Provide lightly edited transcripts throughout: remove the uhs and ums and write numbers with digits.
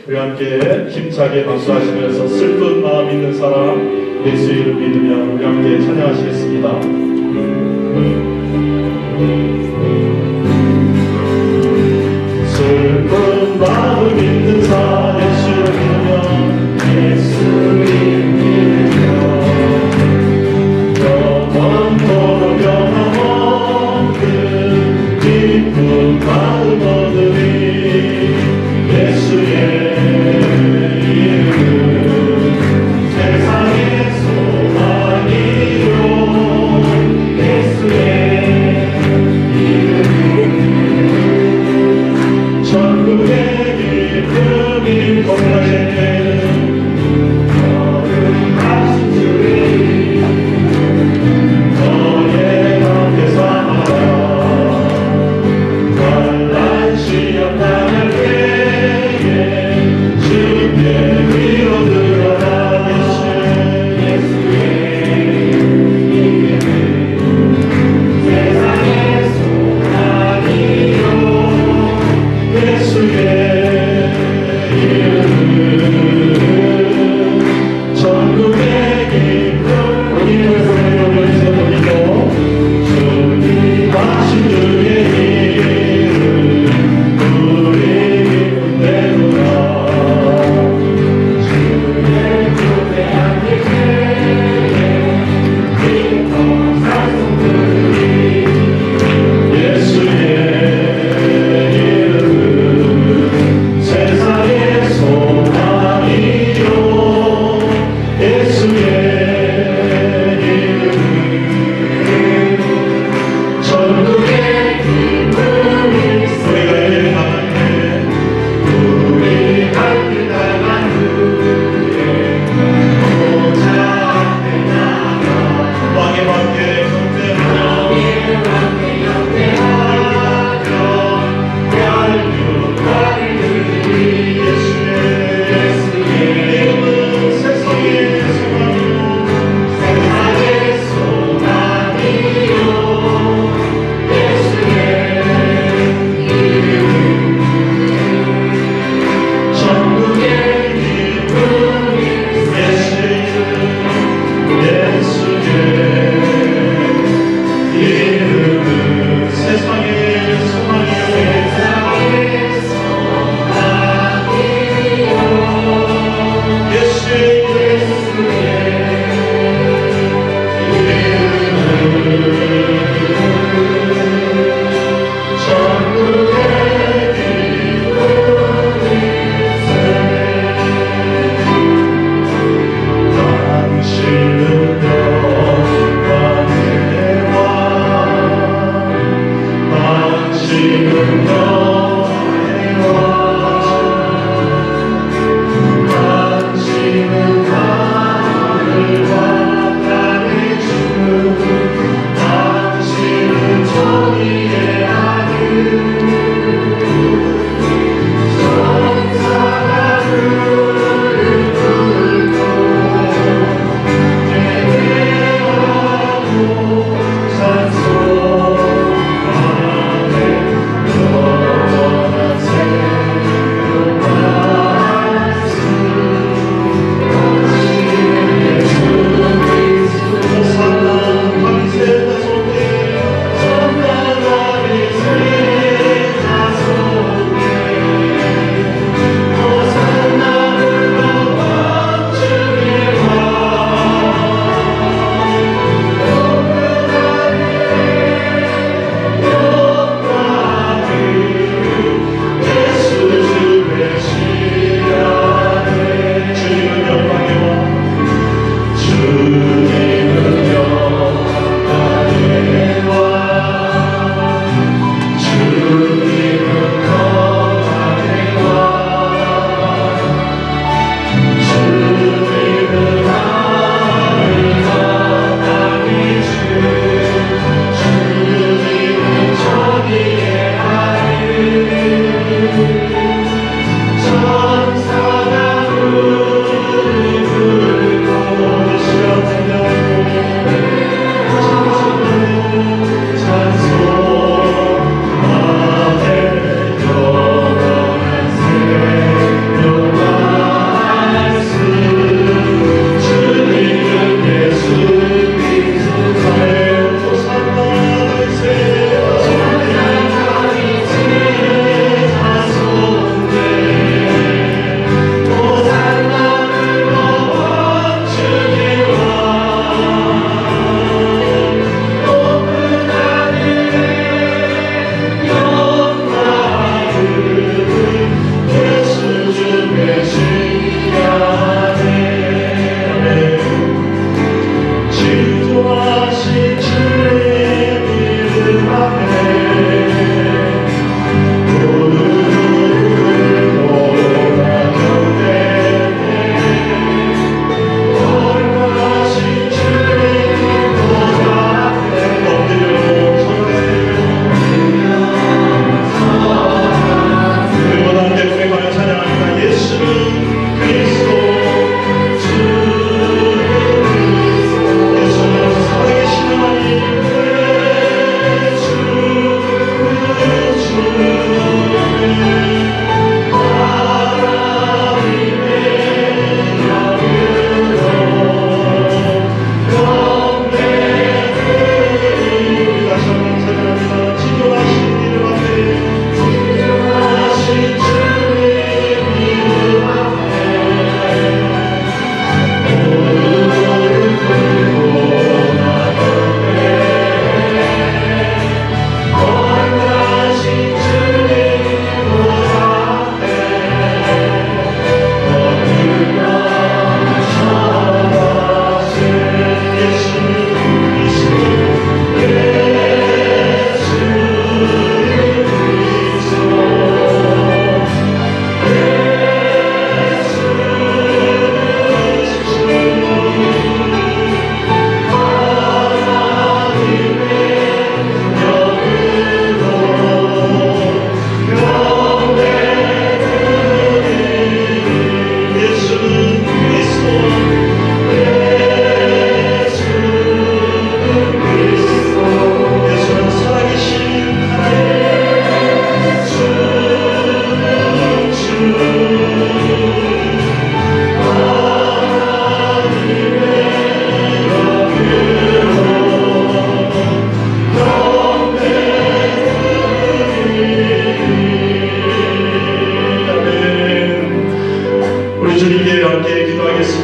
우리 함께 힘차게 박수하시면서 슬픈 마음 있는 사람 예수 이름 믿으며 우리 함께 찬양하시겠습니다. 슬픈 마음 있는 사 예수 믿으며 예수 믿으며 영원토록 변함없는 기쁜 마음 얻으리 예수의 이름은 세상의 소망이요 예수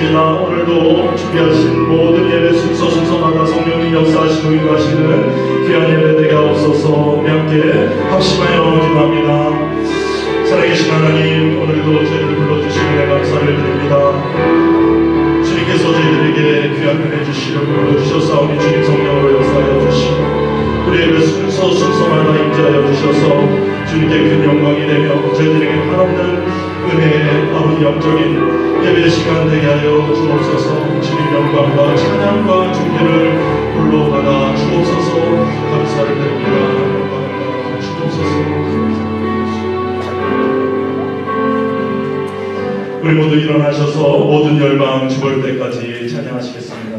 기도드립니다. 오늘도 준비하신 모든 예배 순서마다 성령님 역사하시고 인도하시는 귀한 예배 되게 하옵소서. 함께 합심하여 기도합니다. 살아계신 하나님, 오늘도 저희를 불러주시는 감사를 드립니다. 주님께서 저희들에게 귀한 은혜 주시려고 불러주셨사오니 주님 성령으로 역사하여 주시고 우리의 그 순서마다 임재하여 주셔서 주님께 큰 영광이 되며 저희들에게 한없는 은혜의 아버지 영적인 예배 시간 되게 하여 주옵소서. 주님 영광과 찬양과 존귀를 불러받아 주옵소서. 감사를 드립니다. 영광을 주옵소서. 우리 모두 일어나셔서 모든 열방 주볼 때까지 찬양하시겠습니다.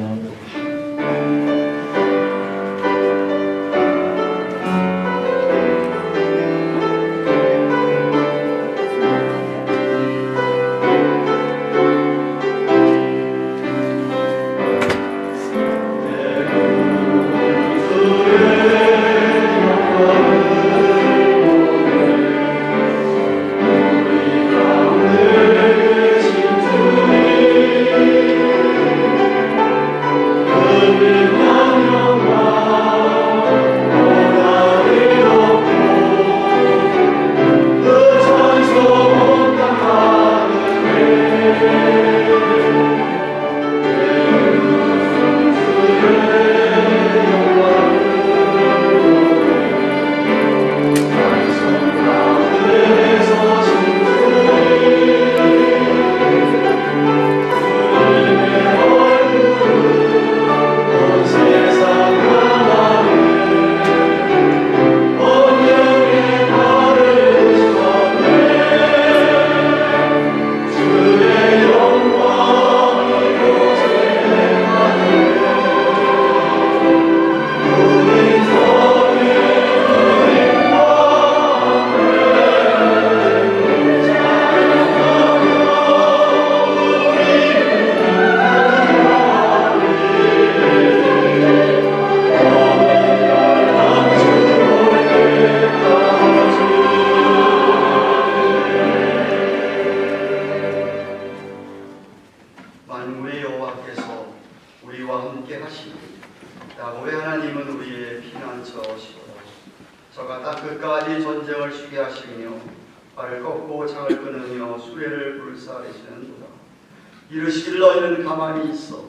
이르시길 너희는 가만히 있어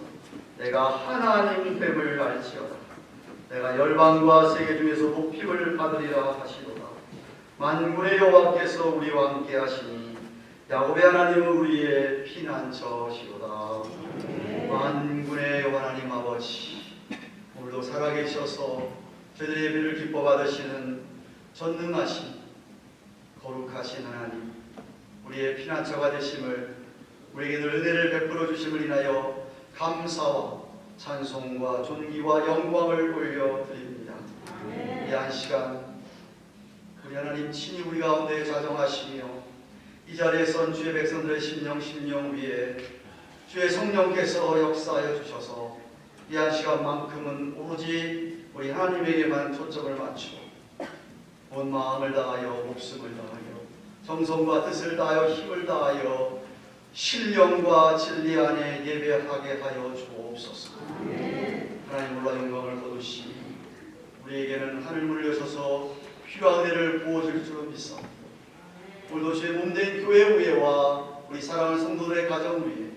내가 하나님 됨을 알지어다. 내가 열방과 세계 중에서 높임을 받으리라 하시도다. 만군의 여호와께서 우리와 함께 하시니 야곱의 하나님은 우리의 피난처시로다. 만군의 여호와 하나님 아버지, 오늘도 살아계셔서 저희들의 예배를 기뻐 받으시는 전능하신 거룩하신 하나님, 우리의 피난처가 되심을, 우리에게 늘 은혜를 베풀어 주심을 인하여 감사와 찬송과 존귀와 영광을 올려드립니다. 이 한 시간 우리 하나님 친히 우리 가운데 자정하시며 이 자리에 선 주의 백성들의 심령 위에 주의 성령께서 역사하여 주셔서 이 한 시간만큼은 오로지 우리 하나님에게만 초점을 맞추고 온 마음을 다하여 목숨을 다하여 정성과 뜻을 다하여 힘을 다하여 신령과 진리 안에 예배하게 하여 주옵소서. 하나님 올라 영광을 거두시니 우리에게는 하늘문을 여셔서 필요한 은혜를 부어줄 줄 믿사 오늘도 주의 몸된 교회 위에와 우리 사랑하는 성도들의 가정 위에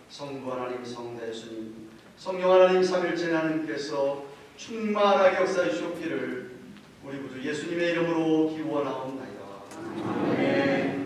성부 하나님, 성자 예수님, 성령 하나님 삼일째 하나님께서 충만하게 역사해 주옵기를 우리 구주 예수님의 이름으로 기원하옵나이다. 아멘.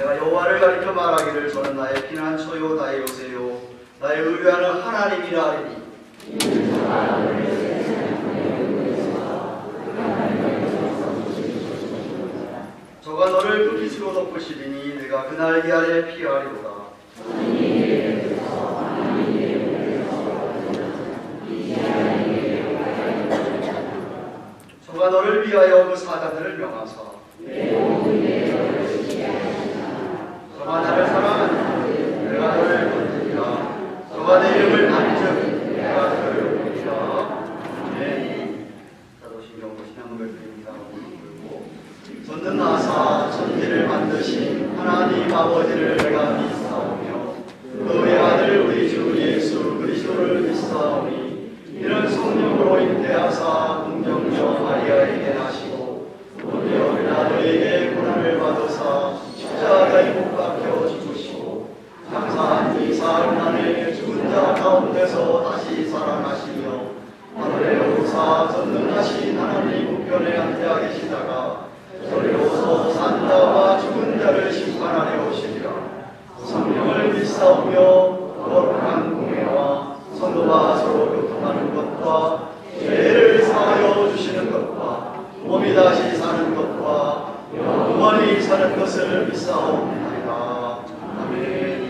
내가 여호와를 가리켜 말하기를 저는 나의 피난처요 나의 요새요 나의 의뢰하는 하나님이라 하리니 저가 너를 그 빛으로 덮으시리니 내가 그 날개 아래 피하리로다. 저가 너를 위하여 그 사자들을 명하사 저가 나를 사랑하니 내가 너를 건지리라. 저가 내 이름을 단즉 내가 너를 높이리라. 아멘. 사도신경 신앙을 드립니다. 전능하사 천지를 만드신 하나님 아버지를 내가 믿사오며 그의 아들 우리 주 예수 그리스도를 믿사오니 이는 성령으로 잉태하사 동정녀 마리아에게 나시고 본디오 빌라도에게 고난을 받으사 십자가에 못 박혀 죽으시고 장사한 지 사흘 만에 죽은 자 가운데서 다시 살아나시며 하늘에 오사 전능하신 하나님 우편에 앉아 계시다가 저리로서 산자와 죽은 자를 심판하려 오시리라. 성령을 믿사오며 거룩한 공회와 성도와 서로 교통하는 것과 죄를 사하여 주시는 것과 몸이 다시 사는 것과 영원히 사는 것을 믿사옵나이다. 아멘.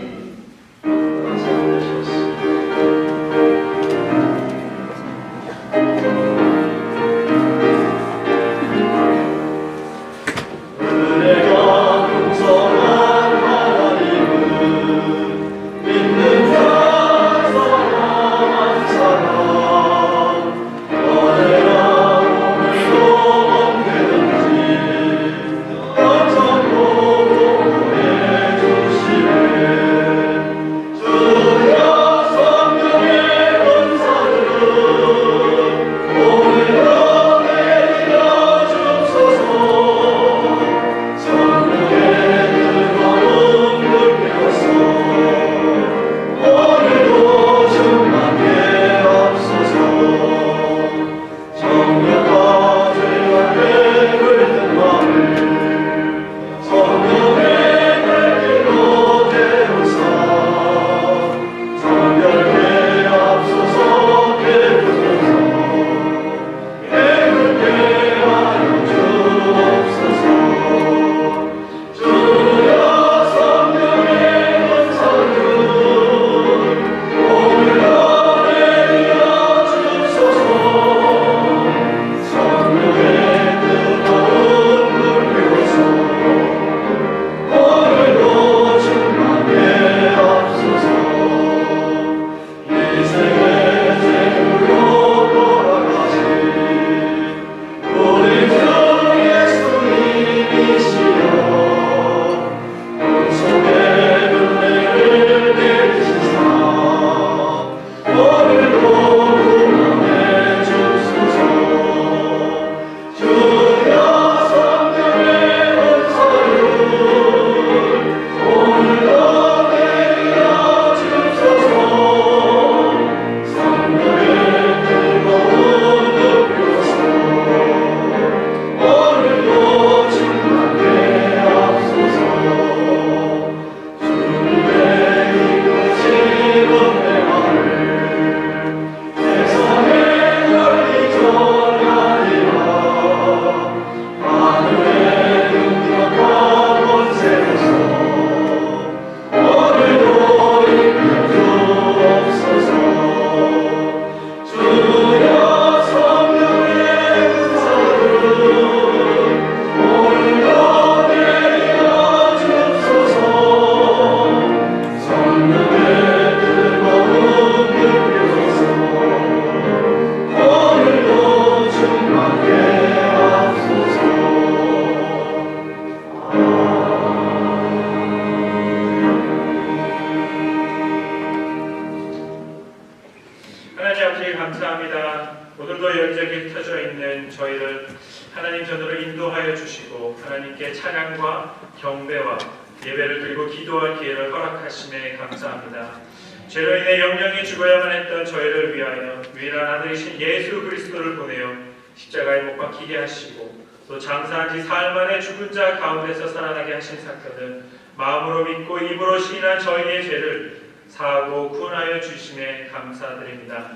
하나님 전으로 인도하여 주시고 하나님께 찬양과 경배와 예배를 드리고 기도할 기회를 허락하심에 감사합니다. 죄로 인해 영영이 죽어야만 했던 저희를 위하여 유일한 아들이신 예수 그리스도를 보내어 십자가에 못 박히게 하시고 또 장사한 지 사흘 만에 죽은 자 가운데서 살아나게 하신 사건을 마음으로 믿고 입으로 시인한 저희의 죄를 사하고 구원하여 주심에 감사드립니다.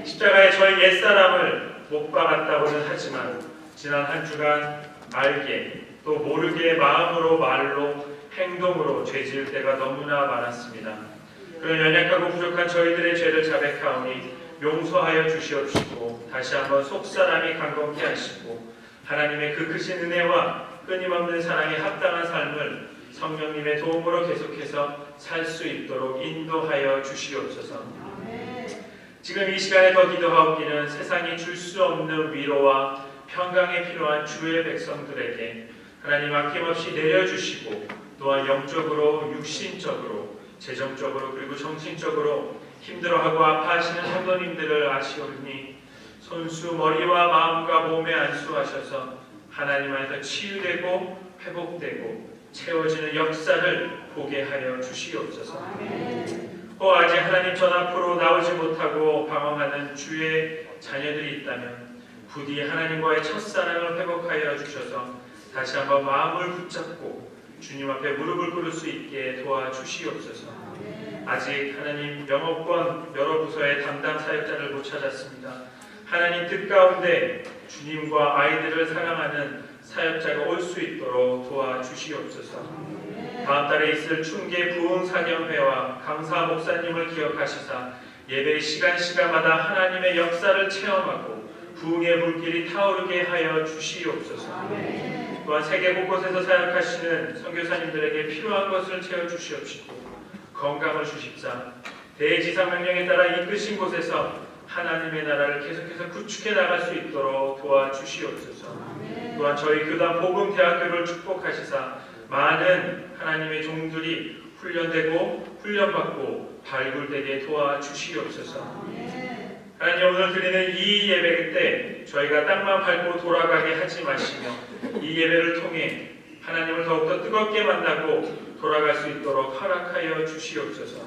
십자가에 저희 옛사람을 못 박았다고는 하지만 지난 한 주간 알게 또 모르게 마음으로 말로 행동으로 죄지을 때가 너무나 많았습니다. 그런 연약하고 부족한 저희들의 죄를 자백하오니 용서하여 주시옵시고 다시 한번 속사람이 강건케 하시고 하나님의 그 크신 은혜와 끊임없는 사랑에 합당한 삶을 성령님의 도움으로 계속해서 살 수 있도록 인도하여 주시옵소서. 지금 이 시간에 더 기도하옵기는 세상이 줄 수 없는 위로와 평강에 필요한 주의 백성들에게 하나님 아낌없이 내려주시고 또한 영적으로 육신적으로 재정적으로 그리고 정신적으로 힘들어하고 아파하시는 성도님들을 아시오니 손수 머리와 마음과 몸에 안수하셔서 하나님 안에서 치유되고 회복되고 채워지는 역사를 보게 하여 주시옵소서. 아직 하나님 전 앞으로 나오지 못하고 방황하는 주의 자녀들이 있다면 부디 하나님과의 첫사랑을 회복하여 주셔서 다시 한번 마음을 붙잡고 주님 앞에 무릎을 꿇을 수 있게 도와주시옵소서. 아직 하나님 영업권 여러 부서의 담당 사역자를 못 찾았습니다. 하나님 뜻 가운데 주님과 아이들을 사랑하는 사역자가 올 수 있도록 도와주시옵소서. 다음 달에 있을 충계 부흥사경회와 강사 목사님을 기억하시사 예배 시간마다 하나님의 역사를 체험하고 부흥의 물길이 타오르게 하여 주시옵소서. 또한 세계 곳곳에서 사역하시는 선교사님들에게 필요한 것을 채워주시옵시고 건강을 주십사 대지상 명령에 따라 이끄신 곳에서 하나님의 나라를 계속해서 구축해 나갈 수 있도록 도와주시옵소서. 또한 저희 교단 복음대학교를 축복하시사 많은 하나님의 종들이 훈련되고 훈련받고 발굴되게 도와주시옵소서. 하나님 오늘 드리는 이 예배 때 저희가 땅만 밟고 돌아가게 하지 마시며 이 예배를 통해 하나님을 더욱더 뜨겁게 만나고 돌아갈 수 있도록 허락하여 주시옵소서.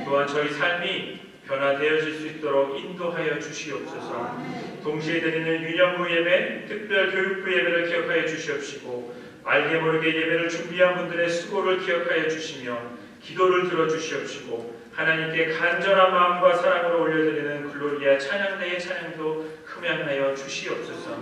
또한 저희 삶이 변화되어질 수 있도록 인도하여 주시옵소서. 동시에 드리는 유년부 예배, 특별 교육부 예배를 기억하여 주시옵시고 알게 모르게 예배를 준비한 분들의 수고를 기억하여 주시며 기도를 들어주시옵시고 하나님께 간절한 마음과 사랑으로 올려드리는 글로리아 찬양대의 찬양도 흠양하여 주시옵소서.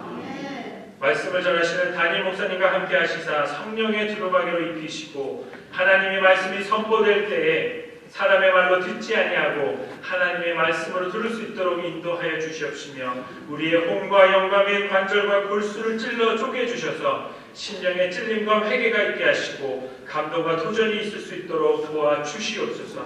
말씀을 전하시는 담임 목사님과 함께 하시사 성령의 두루마기로 입히시고 하나님의 말씀이 선포될 때에 사람의 말로 듣지 아니하고 하나님의 말씀으로 들을 수 있도록 인도하여 주시옵시며 우리의 혼과 영감의 관절과 골수를 찔러 쪼개주셔서 심령의 찔림과 회개가 있게 하시고 감동과 도전이 있을 수 있도록 도와주시옵소서.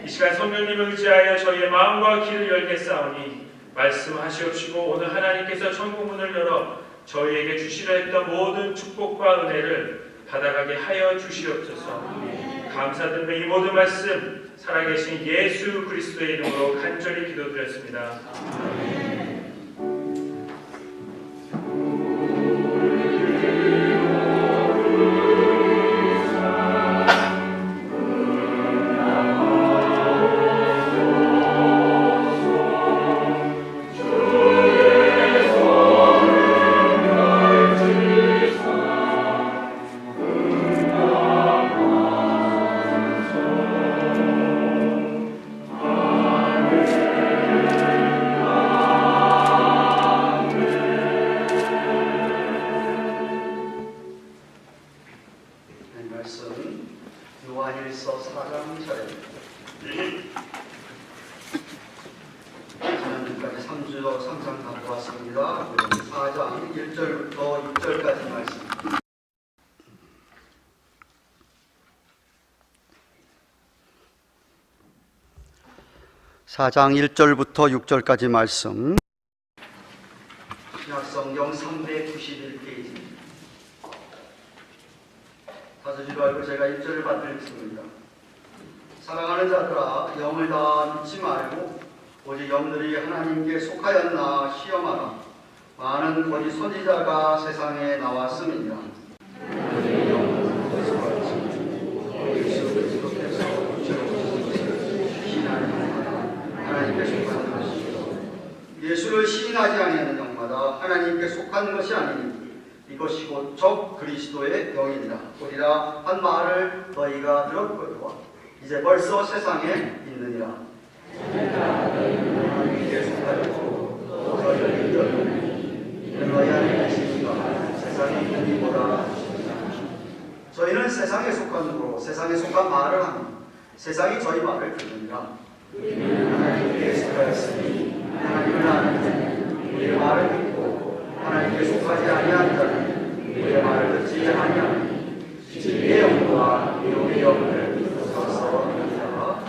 이 시간 성령님을 의지하여 저희의 마음과 귀를 열겠사오니 말씀하시옵시고 오늘 하나님께서 천국문을 열어 저희에게 주시려 했던 모든 축복과 은혜를 받아가게 하여 주시옵소서. 감사드리며 이 모든 말씀 살아계신 예수 그리스도의 이름으로 간절히 기도드렸습니다. 요한일서 4장 1절입니다. 지난주까지 3장 갖고 왔습니다. 4장 1절부터 6절까지 말씀. (4장 1절부터 6절까지) 말씀. 신약성경 391페이지. 사주지로 알고 제가 1절을 받드리겠습니다. 사랑하는 자들아, 영을 다 믿지 말고 오직 영들이 하나님께 속하였나 시험하라. 많은 거짓 선지자가 세상에 나왔음이니라. 하나님께 속한 것이요 예수를 시인하지 아니하는 영마다 하나님께 속한 것이 아니니 이것이 곧 적 그리스도의 영이니라 보리라 한 말을 너희가 들었거니와 이제 벌써 세상에 있느니라. 너희 안에 계시니가 세상에 있느니보다. 저희는 세상에 속한 누로 세상에 속한 말을 하니 세상이 저희 말을 듣느니라. 우리는 하나님께 속하였으니 하나님을 아는 자는 우리의 말을 듣고 하나님께 속하지 아니한 자는 우리의 말을 듣지 아니하니 진리의 영과 미혹의 영을 얻어서 하느니라.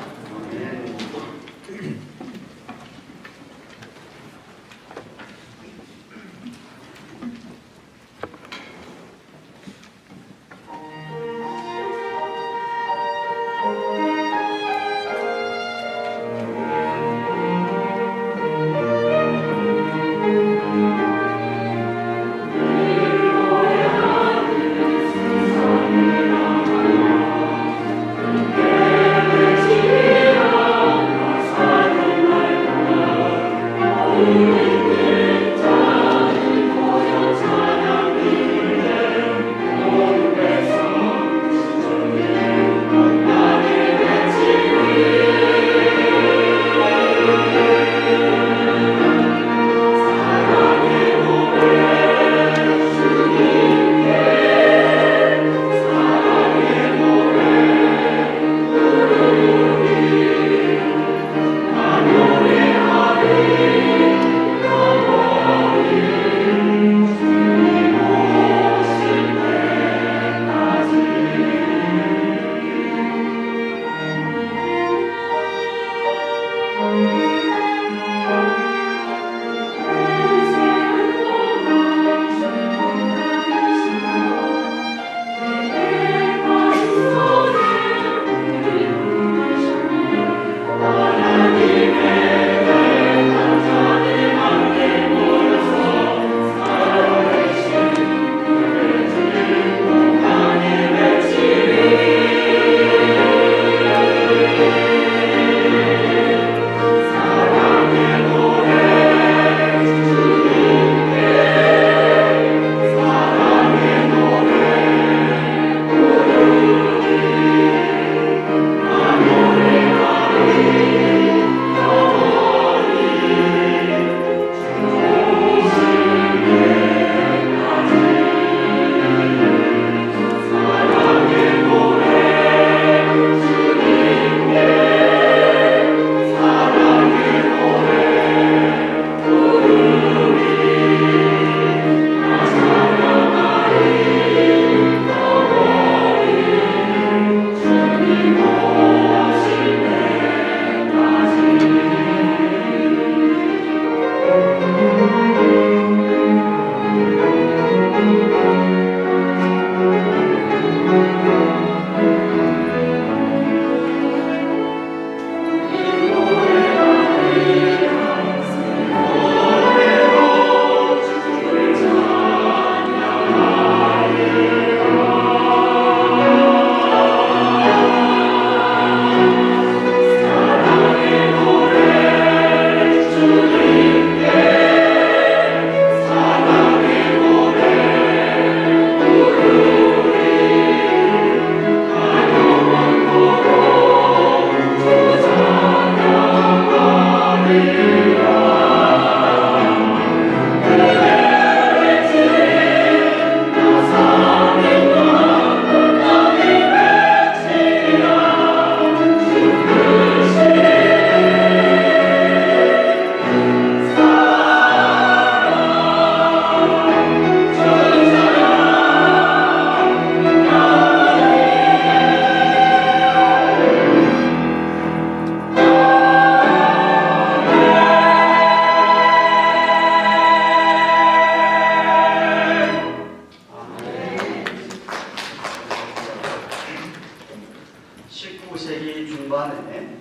아멘.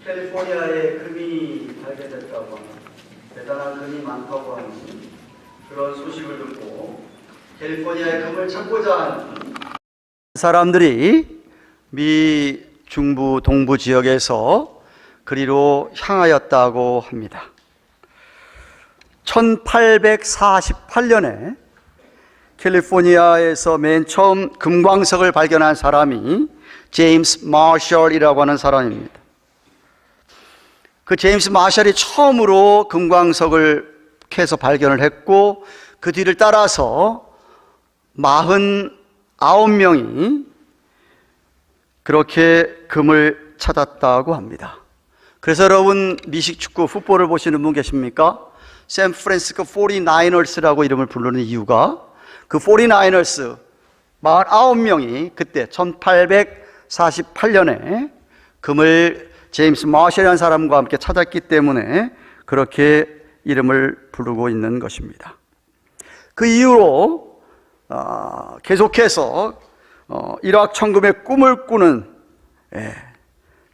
캘리포니아에 금이 발견됐다고 하는 대단한 금이 많다고 하는 그런 소식을 듣고 캘리포니아에 금을 찾고자 하는 사람들이 미 중부 동부 지역에서 그리로 향하였다고 합니다. 1848년에 캘리포니아에서 맨 처음 금광석을 발견한 사람이 제임스 마셜이라고 하는 사람입니다. 그 제임스 마셜이 처음으로 금광석을 캐서 발견을 했고, 그 뒤를 따라서 49명이 그렇게 금을 찾았다고 합니다. 그래서 여러분, 미식축구 풋볼을 보시는 분 계십니까? 샌프란시스코 49ers라고 이름을 부르는 이유가, 그 49ers 49명이 그때 1848년에 금을 제임스 마셜이라는 사람과 함께 찾았기 때문에 그렇게 이름을 부르고 있는 것입니다. 그 이후로 계속해서 일확천금의 꿈을 꾸는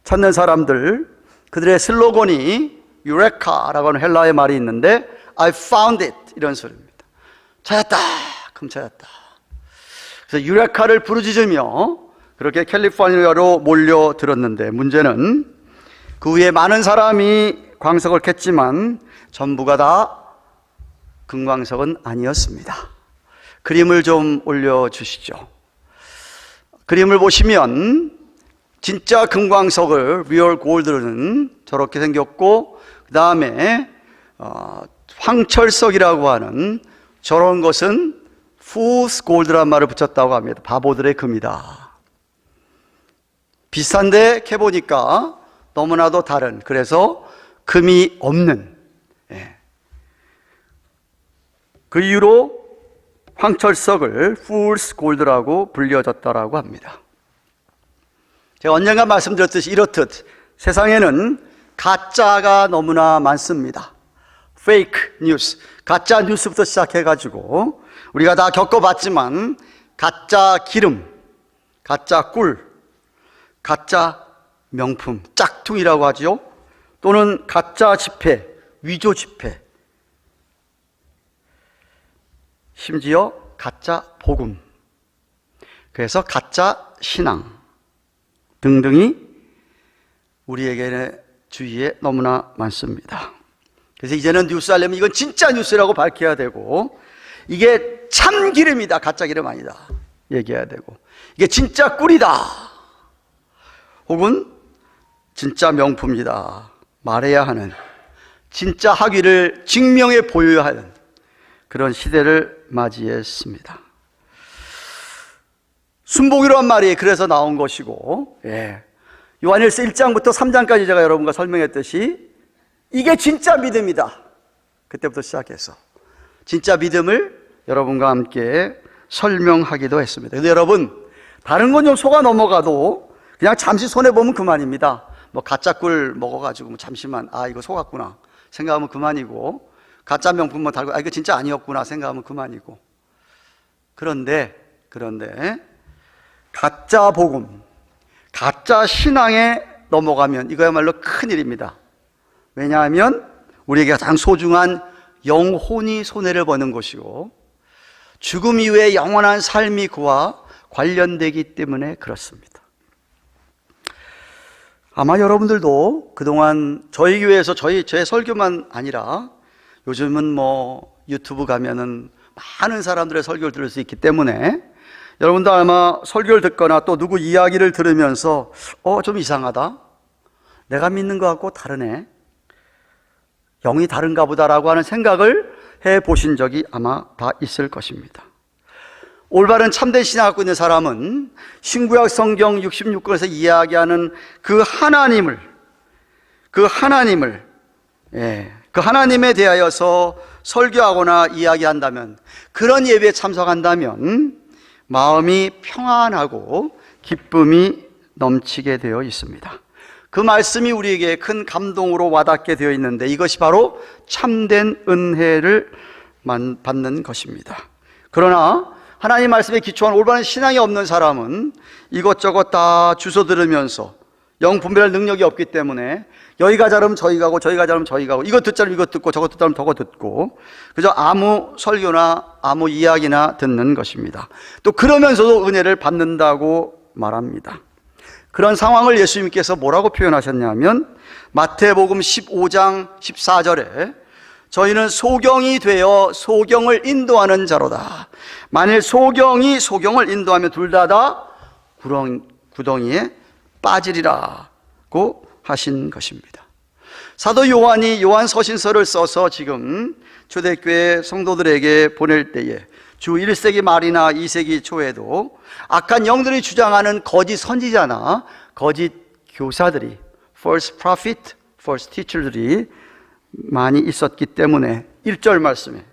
찾는 사람들, 그들의 슬로건이 유레카라고 하는 헬라의 말이 있는데 I found it 이런 소리입니다. 찾았다, 금 찾았다. 그래서 유레카를 부르짖으며 그렇게 캘리포니아로 몰려들었는데, 문제는 그 후에 많은 사람이 광석을 캤지만 전부가 다 금광석은 아니었습니다. 그림을 좀 올려주시죠. 그림을 보시면 진짜 금광석을 리얼 골드는 저렇게 생겼고, 그 다음에 황철석이라고 하는 저런 것은 fool's gold란 말을 붙였다고 합니다. 바보들의 금이다. 비슷한데 캐보니까 너무나도 다른, 그래서 금이 없는, 그 이유로 황철석을 fool's gold라고 불려졌다라고 합니다. 제가 언젠가 말씀드렸듯이 이렇듯 세상에는 가짜가 너무나 많습니다. 페이크 뉴스, 가짜 뉴스부터 시작해가지고 우리가 다 겪어봤지만, 가짜 기름, 가짜 꿀, 가짜 명품, 짝퉁이라고 하죠. 또는 가짜 지폐, 위조 지폐, 심지어 가짜 복음, 그래서 가짜 신앙 등등이 우리에게 주위에 너무나 많습니다. 그래서 이제는 뉴스 하려면 이건 진짜 뉴스라고 밝혀야 되고, 이게 참 기름이다, 가짜 기름 아니다 얘기해야 되고, 이게 진짜 꿀이다 혹은 진짜 명품이다 말해야 하는, 진짜 학위를 증명해 보여야 하는 그런 시대를 맞이했습니다. 순복이란 말이 그래서 나온 것이고, 요한일서 1장부터 3장까지 제가 여러분과 설명했듯이 이게 진짜 믿음이다, 그때부터 시작해서 진짜 믿음을 여러분과 함께 설명하기도 했습니다. 근데 여러분, 다른 건 좀 속아 넘어가도 그냥 잠시 손해보면 그만입니다. 뭐 가짜 꿀 먹어가지고 잠시만 이거 속았구나 생각하면 그만이고, 가짜 명품 뭐 달고 이거 진짜 아니었구나 생각하면 그만이고, 그런데 가짜 복음, 가짜 신앙에 넘어가면 이거야말로 큰일입니다. 왜냐하면 우리에게 가장 소중한 영혼이 손해를 보는 것이고, 죽음 이후에 영원한 삶이 그와 관련되기 때문에 그렇습니다. 아마 여러분들도 그동안 저희 교회에서 제 설교만 아니라 요즘은 뭐 유튜브 가면은 많은 사람들의 설교를 들을 수 있기 때문에 여러분도 아마 설교를 듣거나 또 누구 이야기를 들으면서 좀 이상하다, 내가 믿는 것 같고 다르네, 영이 다른가 보다라고 하는 생각을 해보신 적이 아마 다 있을 것입니다. 올바른 참된 신앙을 갖고 있는 사람은 신구약 성경 66권에서 이야기하는 그 하나님에 대하여서 설교하거나 이야기한다면, 그런 예배에 참석한다면 마음이 평안하고 기쁨이 넘치게 되어 있습니다. 그 말씀이 우리에게 큰 감동으로 와닿게 되어 있는데, 이것이 바로 참된 은혜를 받는 것입니다. 그러나 하나님 말씀에 기초한 올바른 신앙이 없는 사람은 이것저것 다 주워 들으면서 영 분별할 능력이 없기 때문에 여기 가자면 저기 가고, 저기 가자면 저기 가고, 이것 듣자면 이것 듣고, 저것 듣자면 저것 듣고, 그저 아무 설교나 아무 이야기나 듣는 것입니다. 또 그러면서도 은혜를 받는다고 말합니다. 그런 상황을 예수님께서 뭐라고 표현하셨냐면, 마태복음 15장 14절에 저희는 소경이 되어 소경을 인도하는 자로다. 만일 소경이 소경을 인도하면 둘 다 구덩이에 빠지리라고 하신 것입니다. 사도 요한이 요한 서신서를 써서 지금 초대교회 성도들에게 보낼 때에 주 1세기 말이나 2세기 초에도 악한 영들이 주장하는 거짓 선지자나 거짓 교사들이 false prophet, false teacher들이 많이 있었기 때문에 1절 말씀에,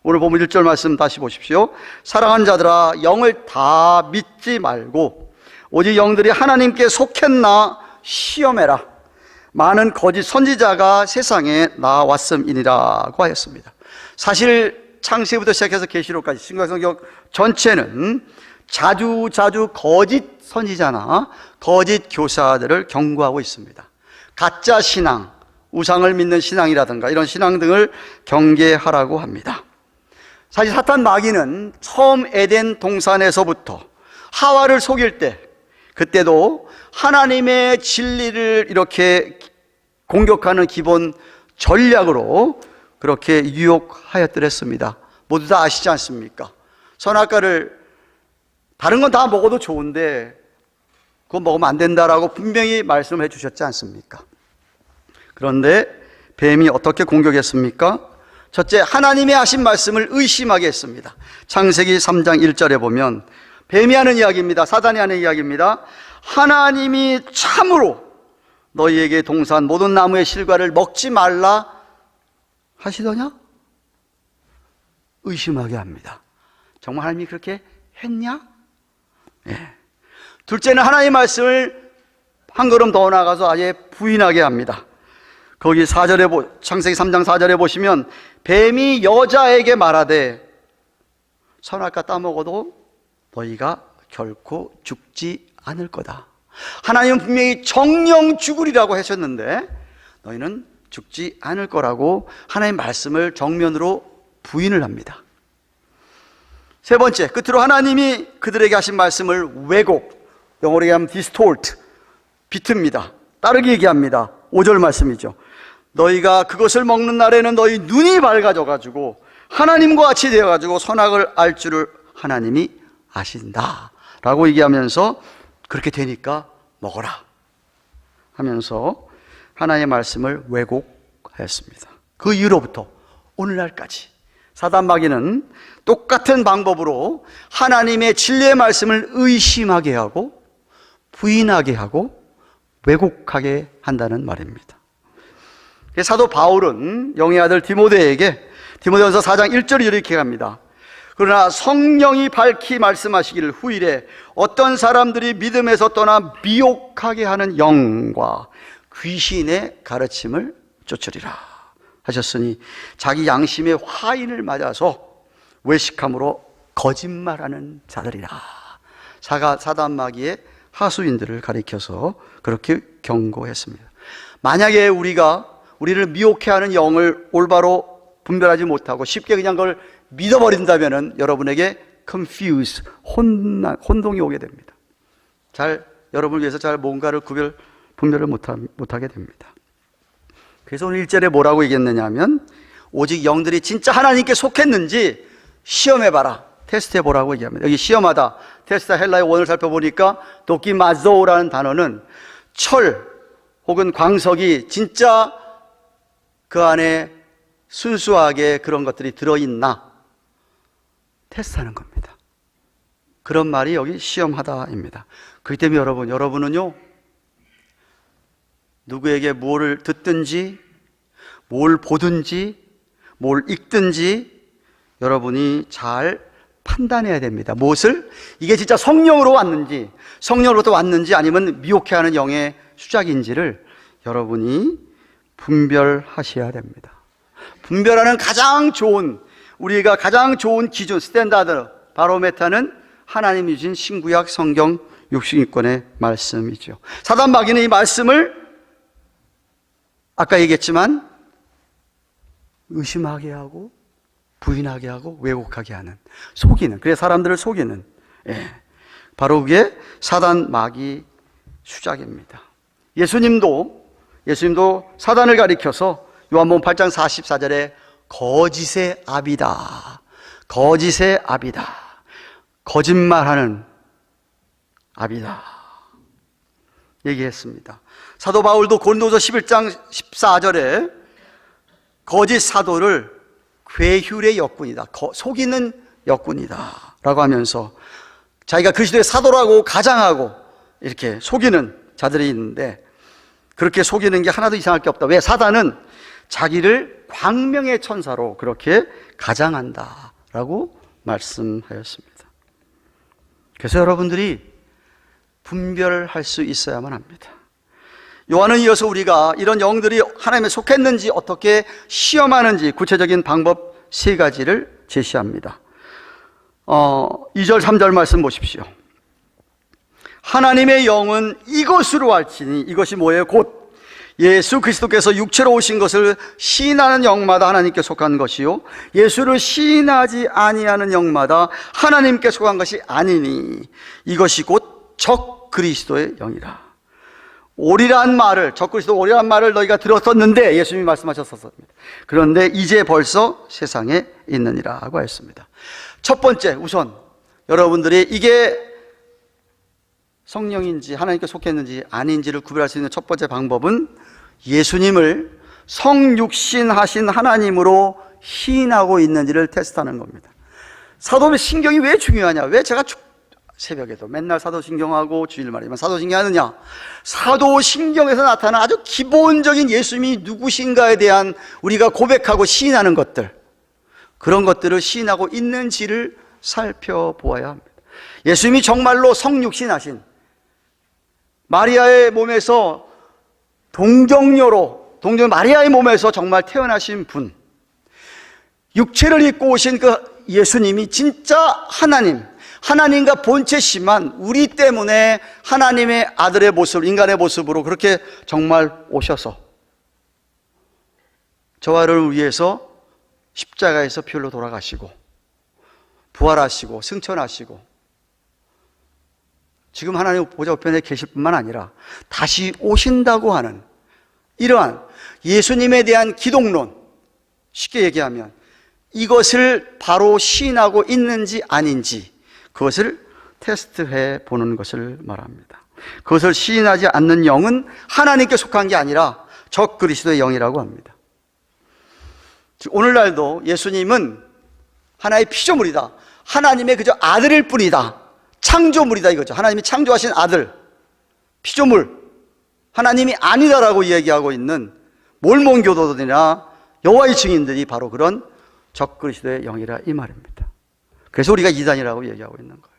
오늘 보면 1절 말씀 다시 보십시오. 사랑하는 자들아, 영을 다 믿지 말고 오직 영들이 하나님께 속했나 시험해라. 많은 거짓 선지자가 세상에 나왔음이니라고 하였습니다. 사실 창세기부터 시작해서 계시록까지 신약성경 전체는 자주 거짓 선지자나 거짓 교사들을 경고하고 있습니다. 가짜 신앙, 우상을 믿는 신앙이라든가 이런 신앙 등을 경계하라고 합니다. 사실 사탄 마귀는 처음 에덴 동산에서부터 하와를 속일 때, 그때도 하나님의 진리를 이렇게 공격하는 기본 전략으로 그렇게 유혹하였더랬습니다. 모두 다 아시지 않습니까? 선악과를 다른 건 다 먹어도 좋은데 그거 먹으면 안 된다라고 분명히 말씀을 해주셨지 않습니까? 그런데 뱀이 어떻게 공격했습니까? 첫째, 하나님의 하신 말씀을 의심하게 했습니다. 창세기 3장 1절에 보면 뱀이 하는 이야기입니다. 사단이 하는 이야기입니다. 하나님이 참으로 너희에게 동산 모든 나무의 실과를 먹지 말라 하시더냐? 의심하게 합니다. 정말 하나님이 그렇게 했냐? 예. 둘째는 하나님의 말씀을 한 걸음 더 나가서 아예 부인하게 합니다. 거기 4절에 창세기 3장 4절에 보시면 뱀이 여자에게 말하되 선악과 따먹어도 너희가 결코 죽지 않을 거다. 하나님은 분명히 정령 죽으리라고 하셨는데 너희는 죽지 않을 거라고 하나님의 말씀을 정면으로 부인을 합니다. 세 번째, 끝으로 하나님이 그들에게 하신 말씀을 왜곡, 영어로 얘기하면 distort, 비틉니다. 다르게 얘기합니다. 5절 말씀이죠. 너희가 그것을 먹는 날에는 너희 눈이 밝아져 가지고 하나님과 같이 되어 가지고 선악을 알 줄을 하나님이 아신다 라고 얘기하면서 그렇게 되니까 먹어라 하면서 하나님의 말씀을 왜곡하였습니다. 그 이후로부터 오늘날까지 사단 마귀는 똑같은 방법으로 하나님의 진리의 말씀을 의심하게 하고 부인하게 하고 왜곡하게 한다는 말입니다. 사도 바울은 영의 아들 디모데에게 디모데전서 4장 1절이 이렇게 합니다. 그러나 성령이 밝히 말씀하시기를 후일에 어떤 사람들이 믿음에서 떠나 미혹하게 하는 영과 귀신의 가르침을 쫓으리라 하셨으니 자기 양심의 화인을 맞아서 외식함으로 거짓말하는 자들이라. 사단 마귀의 하수인들을 가리켜서 그렇게 경고했습니다. 만약에 우리를 미혹해하는 영을 올바로 분별하지 못하고 쉽게 그냥 그걸 믿어버린다면 여러분에게 confuse, 혼동이 오게 됩니다. 여러분을 위해서 뭔가를 분별을 못하게 됩니다. 그래서 오늘 1절에 뭐라고 얘기했느냐 하면 오직 영들이 진짜 하나님께 속했는지 시험해봐라, 테스트해보라고 얘기합니다. 여기 시험하다, 테스트 헬라의 원어를 살펴보니까 도키마조라는 단어는 철 혹은 광석이 진짜 그 안에 순수하게 그런 것들이 들어있나 테스트하는 겁니다. 그런 말이 여기 시험하다입니다. 그렇기 때문에 여러분은요 누구에게 뭘 듣든지 뭘 보든지 뭘 읽든지 여러분이 잘 판단해야 됩니다. 무엇을? 이게 진짜 성령으로 성령으로부터 왔는지 아니면 미혹해하는 영의 수작인지를 여러분이 분별하셔야 됩니다. 분별하는 우리가 가장 좋은 기준, 스탠다드, 바로메타는 하나님이 주신 신구약 성경 66권의 말씀이죠. 사단 마귀는 이 말씀을 아까 얘기했지만 의심하게 하고 부인하게 하고 왜곡하게 하는, 속이는, 그래서 사람들을 속이는, 바로 그게 사단 마귀 수작입니다. 예수님도 사단을 가리켜서 요한복음 8장 44절에 거짓의 압이다. 거짓의 압이다. 거짓말하는 압이다. 얘기했습니다. 사도 바울도 고린도서 11장 14절에 거짓 사도를 괴휼의 역군이다. 속이는 역군이다. 라고 하면서 자기가 그리스도의 사도라고 가장하고 이렇게 속이는 자들이 있는데, 그렇게 속이는 게 하나도 이상할 게 없다. 왜? 사단은 자기를 광명의 천사로 그렇게 가장한다 라고 말씀하였습니다. 그래서 여러분들이 분별할 수 있어야만 합니다. 요한은 이어서 우리가 이런 영들이 하나님에 속했는지 어떻게 시험하는지 구체적인 방법 3가지를 제시합니다. 2절 3절 말씀 보십시오. 하나님의 영은 이것으로 알지니, 이것이 뭐예요? 곧 예수 그리스도께서 육체로 오신 것을 시인하는 영마다 하나님께 속한 것이요, 예수를 시인하지 아니하는 영마다 하나님께 속한 것이 아니니 이것이 곧 적 그리스도의 영이라. 오리란 말을, 적 그리스도 오리란 말을 너희가 들었었는데, 예수님이 말씀하셨었습니다. 그런데 이제 벌써 세상에 있느니라 하고 했습니다. 첫 번째, 우선 여러분들이 이게 성령인지 하나님께 속했는지 아닌지를 구별할 수 있는 첫 번째 방법은 예수님을 성육신하신 하나님으로 시인하고 있는지를 테스트하는 겁니다. 사도신경이 왜 중요하냐? 왜 제가 새벽에도 맨날 사도신경하고 주일말이면 사도신경하느냐? 사도신경에서 나타나는 아주 기본적인 예수님이 누구신가에 대한 우리가 고백하고 시인하는 것들, 그런 것들을 시인하고 있는지를 살펴보아야 합니다. 예수님이 정말로 성육신하신, 마리아의 몸에서 동정녀로 마리아의 몸에서 정말 태어나신 분, 육체를 입고 오신 그 예수님이 진짜 하나님과 본체시만 우리 때문에 하나님의 아들의 모습, 인간의 모습으로 그렇게 정말 오셔서 저와 여러분을 위해서 십자가에서 피 흘려 돌아가시고 부활하시고 승천하시고 지금 하나님 보좌 우편에 계실 뿐만 아니라 다시 오신다고 하는 이러한 예수님에 대한 기독론, 쉽게 얘기하면 이것을 바로 시인하고 있는지 아닌지 그것을 테스트해 보는 것을 말합니다. 그것을 시인하지 않는 영은 하나님께 속한 게 아니라 적 그리스도의 영이라고 합니다. 오늘날도 예수님은 하나의 피조물이다, 하나님의 그저 아들일 뿐이다, 창조물이다 이거죠. 하나님이 창조하신 아들, 피조물, 하나님이 아니다라고 얘기하고 있는 몰몬교도들이나 여호와의 증인들이 바로 그런 적 그리스도의 영이라 이 말입니다. 그래서 우리가 이단이라고 얘기하고 있는 거예요.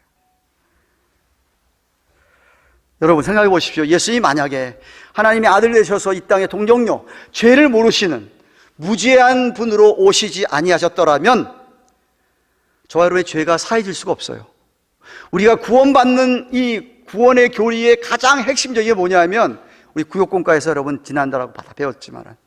여러분 생각해 보십시오. 예수님이 만약에 하나님의 아들 되셔서 이 땅에 동정녀, 죄를 모르시는 무죄한 분으로 오시지 아니하셨더라면 저와 여러분의 죄가 사해질 수가 없어요. 우리가 구원받는 이 구원의 교리의 가장 핵심적인 게 뭐냐면, 우리 구역공과에서 여러분 지난달하고 다 배웠지만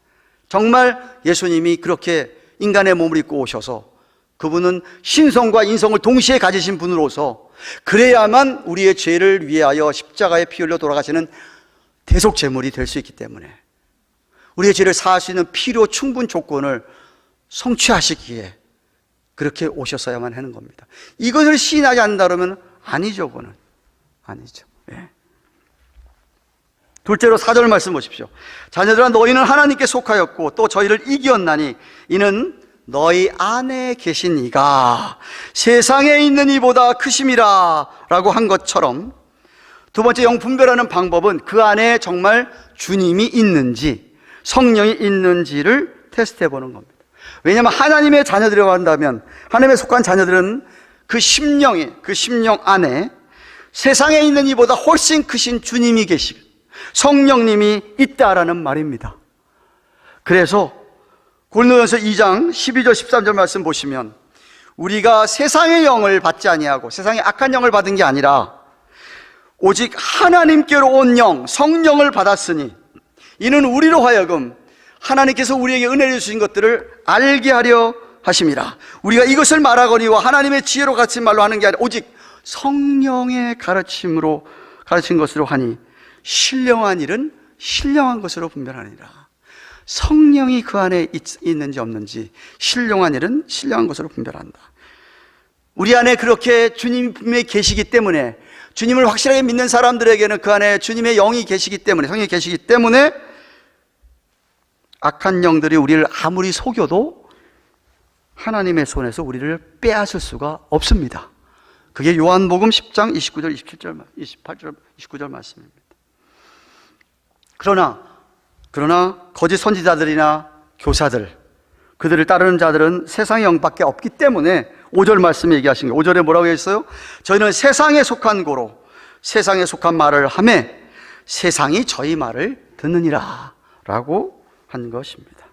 정말 예수님이 그렇게 인간의 몸을 입고 오셔서 그분은 신성과 인성을 동시에 가지신 분으로서 그래야만 우리의 죄를 위하여 십자가에 피 흘려 돌아가시는 대속제물이 될 수 있기 때문에 우리의 죄를 사할 수 있는 필요 충분 조건을 성취하시기에 그렇게 오셨어야만 하는 겁니다. 이것을 시인하지 않는다면 아니죠. 그거는 아니죠. 예. 둘째로 4절 말씀 보십시오. 자녀들아 너희는 하나님께 속하였고 또 저희를 이기었나니 이는 너희 안에 계신 이가 세상에 있는 이보다 크심이라 라고 한 것처럼, 두 번째 영 분별하는 방법은 그 안에 정말 주님이 있는지 성령이 있는지를 테스트해 보는 겁니다. 왜냐하면 하나님의 자녀들이라고 한다면, 하나님에 속한 자녀들은 그 심령 안에 세상에 있는 이보다 훨씬 크신 주님이 계시고 성령님이 있다라는 말입니다. 그래서 고린도전서 2장 12절 13절 말씀 보시면, 우리가 세상의 영을 받지 아니하고 세상의 악한 영을 받은 게 아니라 오직 하나님께로 온 영, 성령을 받았으니 이는 우리로 하여금 하나님께서 우리에게 은혜를 주신 것들을 알게 하려 하심이라. 우리가 이것을 말하거니와 하나님의 지혜로 가르친 말로 하는 게 아니라 오직 성령의 가르침으로 가르친 것으로 하니 신령한 일은 신령한 것으로 분별하니라. 성령이 그 안에 있는지 없는지 신령한 일은 신령한 것으로 분별한다. 우리 안에 그렇게 주님이 계시기 때문에, 주님을 확실하게 믿는 사람들에게는 그 안에 주님의 영이 계시기 때문에, 성령이 계시기 때문에 악한 영들이 우리를 아무리 속여도 하나님의 손에서 우리를 빼앗을 수가 없습니다. 그게 요한복음 10장 29절, 27절, 28절, 29절 말씀입니다. 그러나 거짓 선지자들이나 교사들, 그들을 따르는 자들은 세상의 영밖에 없기 때문에 5절 말씀에 얘기하신 거예요. 5절에 뭐라고 했어요? 저희는 세상에 속한 고로 세상에 속한 말을 하며 세상이 저희 말을 듣느니라 라고 한 것입니다.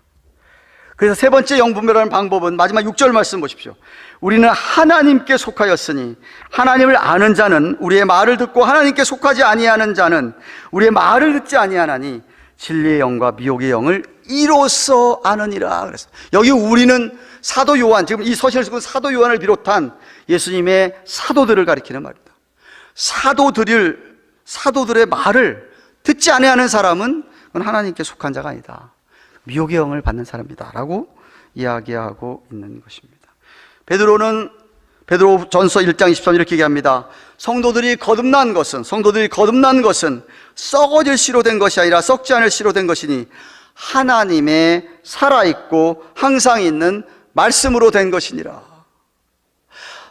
그래서 세 번째 영분별하는 방법은 마지막 6절 말씀 보십시오. 우리는 하나님께 속하였으니 하나님을 아는 자는 우리의 말을 듣고 하나님께 속하지 아니하는 자는 우리의 말을 듣지 아니하나니 진리의 영과 미혹의 영을 이로써 아느니라. 그래서 여기 우리는 사도 요한, 지금 이 서신을 쓰고 사도 요한을 비롯한 예수님의 사도들을 가리키는 말입니다. 사도들의 말을 듣지 아니하는 사람은 그건 하나님께 속한 자가 아니다. 미혹의 영을 받는 사람이다 라고 이야기하고 있는 것입니다. 베드로전서 1장 23절 이렇게 얘기합니다. 성도들이 거듭난 것은 썩어질 씨로 된 것이 아니라 썩지 않을 씨로 된 것이니 하나님의 살아있고 항상 있는 말씀으로 된 것이니라.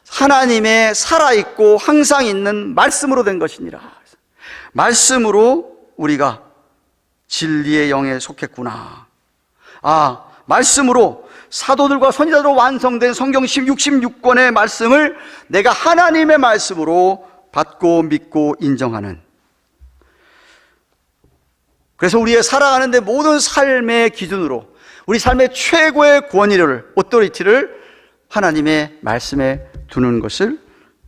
하나님의 살아있고 항상 있는 말씀으로 된 것이니라. 말씀으로 우리가 진리의 영에 속했구나. 말씀으로 사도들과 선지자들로 완성된 성경 66권의 말씀을 내가 하나님의 말씀으로 받고 믿고 인정하는, 그래서 우리의 살아가는 데 모든 삶의 기준으로 우리 삶의 최고의 권위를, 오토리티를 하나님의 말씀에 두는 것을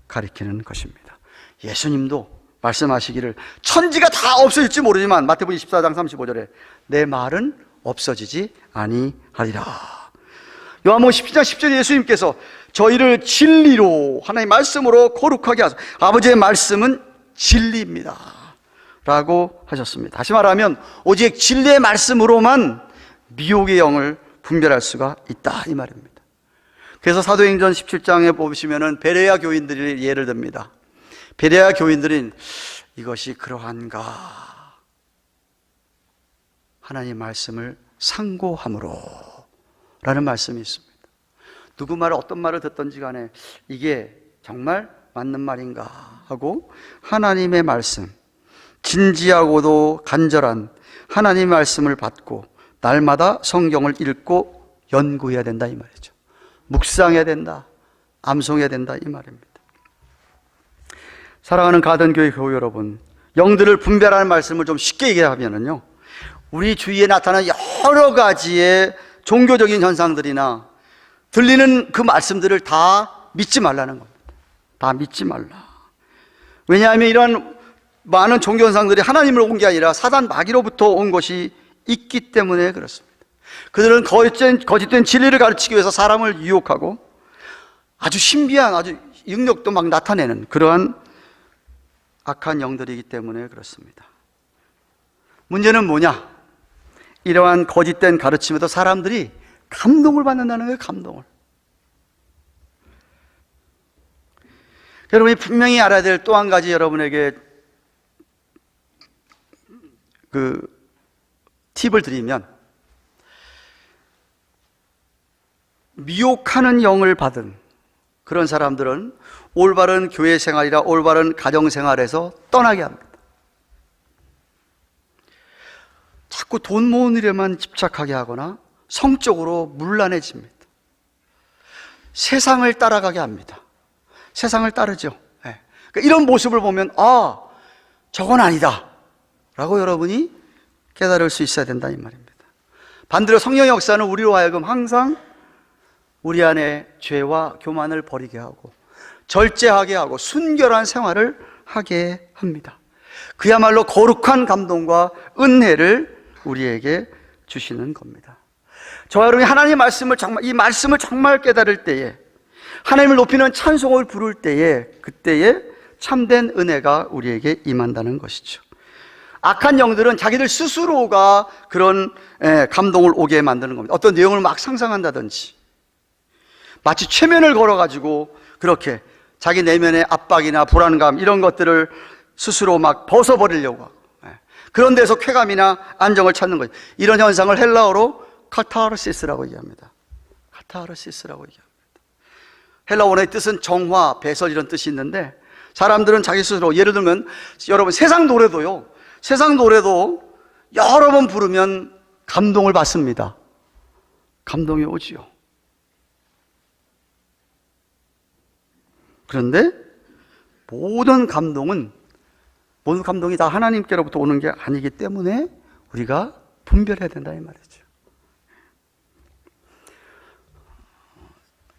가리키는 것입니다. 예수님도 말씀하시기를 천지가 다 없어질지 모르지만 마태복음 24장 35절에 내 말은 없어지지 아니하리라. 요한복음 17장 10절에 예수님께서 저희를 진리로, 하나님의 말씀으로 거룩하게 하소서. 아버지의 말씀은 진리입니다 라고 하셨습니다. 다시 말하면 오직 진리의 말씀으로만 미혹의 영을 분별할 수가 있다 이 말입니다. 그래서 사도행전 17장에 보시면은 베레아 교인들이 예를 듭니다. 베레아 교인들은 이것이 그러한가, 하나님의 말씀을 상고함으로 라는 말씀이 있습니다. 누구 말을 어떤 말을 듣던지 간에 이게 정말 맞는 말인가 하고 하나님의 말씀, 진지하고도 간절한 하나님의 말씀을 받고 날마다 성경을 읽고 연구해야 된다 이 말이죠. 묵상해야 된다, 암송해야 된다 이 말입니다. 사랑하는 가든교회 교우 여러분, 영들을 분별하는 말씀을 좀 쉽게 얘기하면은요, 우리 주위에 나타나는 여러 가지의 종교적인 현상들이나 들리는 그 말씀들을 다 믿지 말라는 겁니다. 다 믿지 말라. 왜냐하면 이러한 많은 종교 현상들이 하나님을 온 게 아니라 사단 마귀로부터 온 것이 있기 때문에 그렇습니다. 그들은 거짓된 진리를 가르치기 위해서 사람을 유혹하고 아주 신비한 아주 능력도 막 나타내는 그러한 악한 영들이기 때문에 그렇습니다. 문제는 뭐냐? 이러한 거짓된 가르침에도 사람들이 감동을 받는다는 거예요. 감동을. 여러분이 분명히 알아야 될 또 한 가지 여러분에게 그 팁을 드리면, 미혹하는 영을 받은 그런 사람들은 올바른 교회 생활이라 올바른 가정 생활에서 떠나게 합니다. 자꾸 돈 모으는 일에만 집착하게 하거나 성적으로 문란해집니다. 세상을 따라가게 합니다. 세상을 따르죠. 네. 그러니까 이런 모습을 보면 저건 아니다 라고 여러분이 깨달을 수 있어야 된다 이 말입니다. 반대로 성령의 역사는 우리로 하여금 항상 우리 안에 죄와 교만을 버리게 하고 절제하게 하고 순결한 생활을 하게 합니다. 그야말로 거룩한 감동과 은혜를 우리에게 주시는 겁니다. 저와 여러분이 하나님의 말씀을 이 말씀을 정말 깨달을 때에, 하나님을 높이는 찬송을 부를 때에, 그때에 참된 은혜가 우리에게 임한다는 것이죠. 악한 영들은 자기들 스스로가 그런 감동을 오게 만드는 겁니다. 어떤 내용을 막 상상한다든지, 마치 최면을 걸어가지고 그렇게 자기 내면의 압박이나 불안감 이런 것들을 스스로 막 벗어버리려고 하고, 그런 데서 쾌감이나 안정을 찾는 거죠. 이런 현상을 헬라어로 카타르시스라고 얘기합니다. 카타르시스라고 얘기합니다. 헬라 원어의 뜻은 정화, 배설 이런 뜻이 있는데, 사람들은 자기 스스로, 예를 들면 여러분 세상 노래도 여러 번 부르면 감동을 받습니다. 감동이 오지요. 그런데 모든 감동이 다 하나님께로부터 오는 게 아니기 때문에 우리가 분별해야 된다 이 말이죠.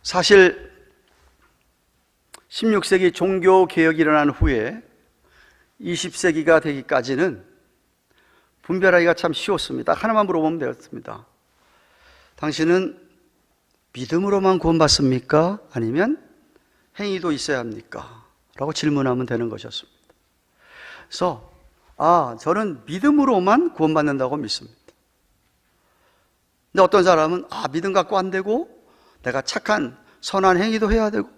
사실 16세기 종교개혁이 일어난 후에 20세기가 되기까지는 분별하기가 참 쉬웠습니다. 하나만 물어보면 되었습니다. 당신은 믿음으로만 구원받습니까? 아니면 행위도 있어야 합니까? 라고 질문하면 되는 것이었습니다. 그래서 저는 믿음으로만 구원받는다고 믿습니다. 근데 어떤 사람은 믿음 갖고 안 되고 내가 착한 선한 행위도 해야 되고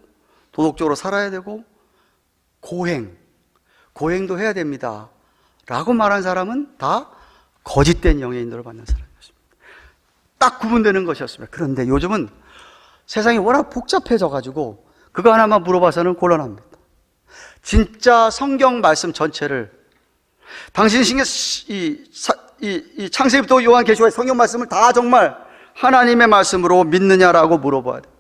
도덕적으로 살아야 되고 고행도 해야 됩니다 라고 말한 사람은 다 거짓된 영의 인도를 받는 사람이었습니다. 딱 구분되는 것이었습니다. 그런데 요즘은 세상이 워낙 복잡해져 가지고 그거 하나만 물어봐서는 곤란합니다. 진짜 성경 말씀 전체를, 당신 이 창세기부터 요한계시록의 성경 말씀을 다 정말 하나님의 말씀으로 믿느냐라고 물어봐야 돼요.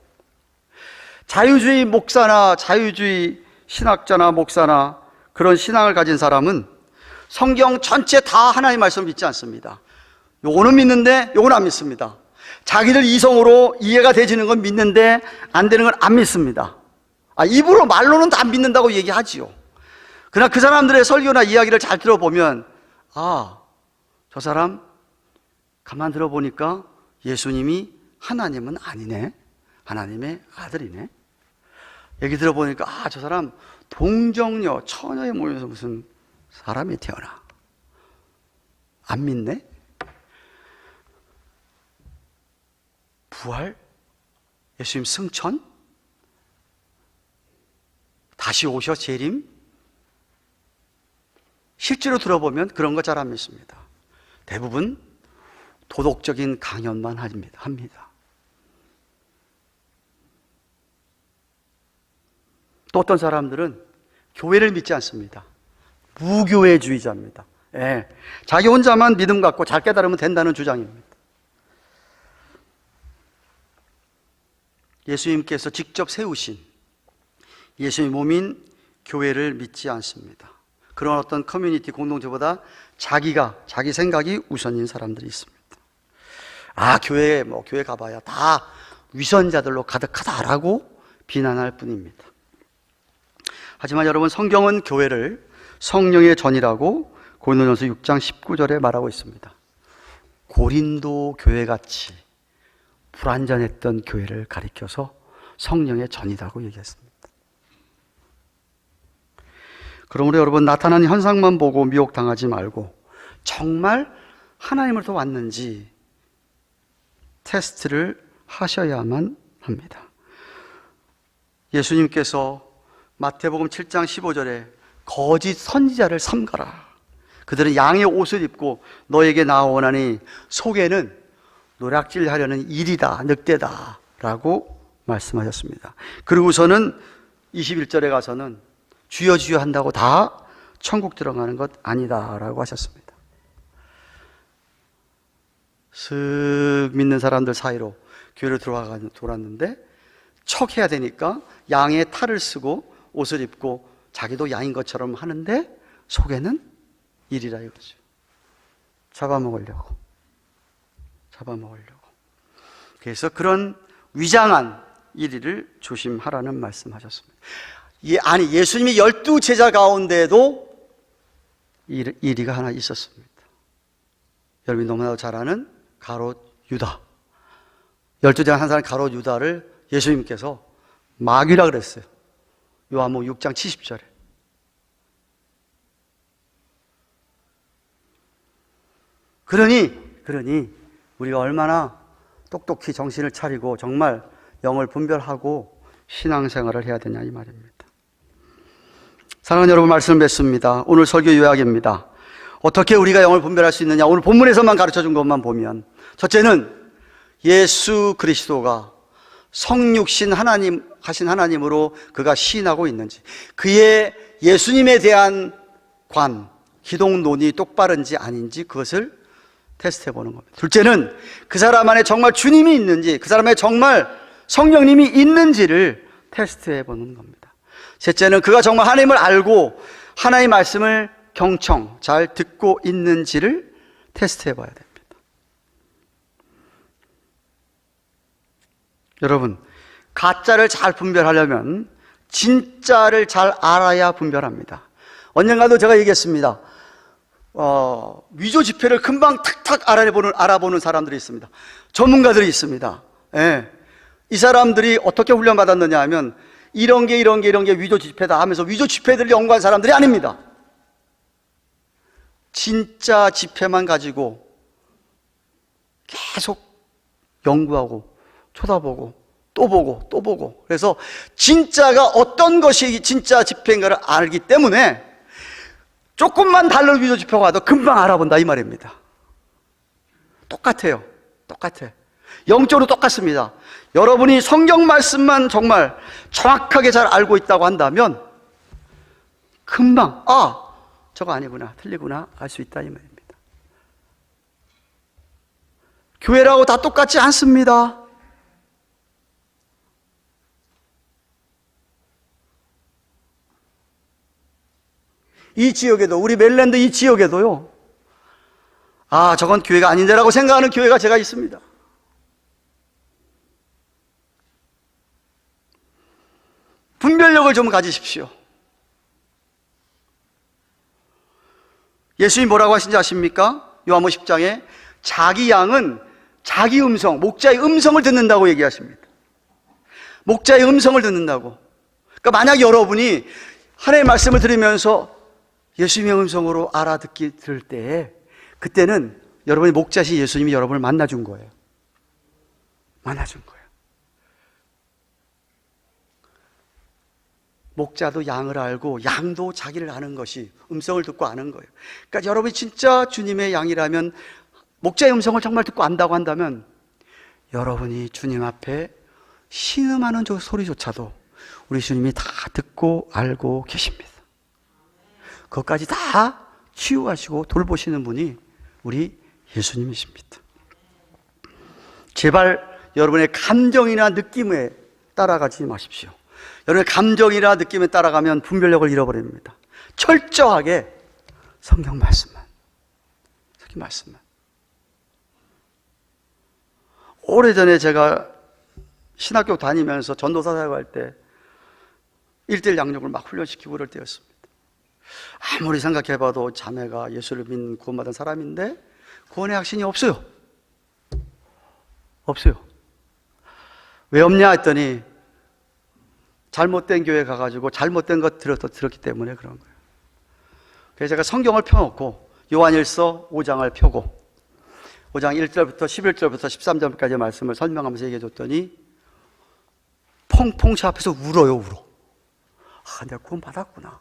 자유주의 목사나 자유주의 신학자나 목사나 그런 신앙을 가진 사람은 성경 전체 다 하나님의 말씀을 믿지 않습니다. 요거는 믿는데 요거는 안 믿습니다. 자기들 이성으로 이해가 되지는 건 믿는데 안 되는 건 안 믿습니다. 입으로 말로는 다 안 믿는다고 얘기하지요. 그러나 그 사람들의 설교나 이야기를 잘 들어보면 저 사람 가만 들어보니까 예수님이 하나님은 아니네, 하나님의 아들이네. 얘기 들어보니까 저 사람 동정녀 처녀에 모여서 무슨 사람이 태어나. 안 믿네? 부활? 예수님 승천? 다시 오셔 재림? 실제로 들어보면 그런 거 잘 안 믿습니다. 대부분 도덕적인 강연만 합니다. 또 어떤 사람들은 교회를 믿지 않습니다. 무교회주의자입니다. 자기 혼자만 믿음 갖고 잘 깨달으면 된다는 주장입니다. 예수님께서 직접 세우신 예수의 몸인 교회를 믿지 않습니다. 그런 어떤 커뮤니티 공동체보다 자기 생각이 우선인 사람들이 있습니다. 교회 가봐야 다 위선자들로 가득하다라고 비난할 뿐입니다. 하지만 여러분, 성경은 교회를 성령의 전이라고 고린도전서 6장 19절에 말하고 있습니다. 고린도 교회같이 불완전했던 교회를 가리켜서 성령의 전이라고 얘기했습니다. 그러므로 여러분, 나타난 현상만 보고 미혹당하지 말고 정말 하나님으로부터 왔는지 테스트를 하셔야만 합니다. 예수님께서 마태복음 7장 15절에 거짓 선지자를 삼가라. 그들은 양의 옷을 입고 너에게 나오나니 속에는 노략질하려는 일이다, 늑대다 라고 말씀하셨습니다. 그리고서는 21절에 가서는 주여 주여 한다고 다 천국 들어가는 것 아니다 라고 하셨습니다. 슥 믿는 사람들 사이로 교회를 돌았는데 척해야 되니까 양의 탈을 쓰고 옷을 입고 자기도 양인 것처럼 하는데 속에는 일이라 이거죠. 잡아먹으려고. 그래서 그런 위장한 일을 조심하라는 말씀하셨습니다. 예수님이 12제자 가운데도 이리가 하나 있었습니다. 여러분이 너무나도 잘 아는 가롯 유다. 12제자 한 사람 가롯 유다를 예수님께서 마귀라 그랬어요. 요한복음 6장 70절에. 그러니 우리가 얼마나 똑똑히 정신을 차리고 정말 영을 분별하고 신앙생활을 해야 되냐 이 말입니다. 사랑하는 여러분, 말씀을 맺습니다. 오늘 설교 요약입니다. 어떻게 우리가 영을 분별할 수 있느냐, 오늘 본문에서만 가르쳐준 것만 보면, 첫째는 예수 그리스도가 성육신 하나님 하신 하나님으로 그가 시인하고 있는지, 그의 예수님에 대한 기독론이 똑바른지 아닌지 그것을 테스트해 보는 겁니다. 둘째는 그 사람 안에 정말 주님이 있는지, 그 사람에 정말 성령님이 있는지를 테스트해 보는 겁니다. 셋째는 그가 정말 하나님을 알고 하나님의 말씀을 경청 잘 듣고 있는지를 테스트해 봐야 됩니다. 여러분, 가짜를 잘 분별하려면 진짜를 잘 알아야 분별합니다. 언젠가도 제가 얘기했습니다. 위조 지폐를 금방 탁탁 알아보는 사람들이 있습니다. 전문가들이 있습니다. 예. 이 사람들이 어떻게 훈련받았느냐 하면 이런 게 위조 지폐다 하면서 위조 지폐들을 연구한 사람들이 아닙니다. 진짜 지폐만 가지고 계속 연구하고 쳐다보고 또 보고 그래서 진짜가 어떤 것이 진짜 지폐인가를 알기 때문에 조금만 다른 위조 지표가 와도 금방 알아본다 이 말입니다. 똑같아요. 영적으로 똑같습니다. 여러분이 성경 말씀만 정말 정확하게 잘 알고 있다고 한다면 금방 저거 아니구나, 틀리구나 알 수 있다 이 말입니다. 교회라고 다 똑같지 않습니다. 이 지역에도, 우리 메릴랜드 이 지역에도요, 저건 교회가 아닌데라고 생각하는 교회가 제가 있습니다. 분별력을 좀 가지십시오. 예수님이 뭐라고 하신지 아십니까? 요한복음 10장에 자기 양은 자기 음성, 목자의 음성을 듣는다고 얘기하십니다. 목자의 음성을 듣는다고. 그러니까 만약 여러분이 하나님의 말씀을 들으면서 예수님의 음성으로 들을 때, 그때는 여러분의 목자신 예수님이 여러분을 만나준 거예요. 목자도 양을 알고 양도 자기를 아는 것이 음성을 듣고 아는 거예요. 그러니까 여러분이 진짜 주님의 양이라면, 목자의 음성을 정말 듣고 안다고 한다면 여러분이 주님 앞에 신음하는 저 소리조차도 우리 주님이 다 듣고 알고 계십니다. 그것까지 다 치유하시고 돌보시는 분이 우리 예수님이십니다. 제발 여러분의 감정이나 느낌에 따라가지 마십시오. 여러분의 감정이나 느낌에 따라가면 분별력을 잃어버립니다. 철저하게 성경 말씀만. 오래전에 제가 신학교 다니면서 전도사 사역할 때 1:1 양육을 막 훈련시키고 그럴 때였습니다. 아무리 생각해봐도 자매가 예수를 믿는 구원받은 사람인데 구원의 확신이 없어요. 왜 없냐 했더니 잘못된 교회 가가지고 잘못된 것 들었기 때문에 그런 거예요. 그래서 제가 성경을 펴놓고 요한일서 5장을 펴고 5장 1절부터 11절부터 13절까지의 말씀을 설명하면서 얘기해 줬더니 펑펑 제 앞에서 울어요. 내가 구원 받았구나.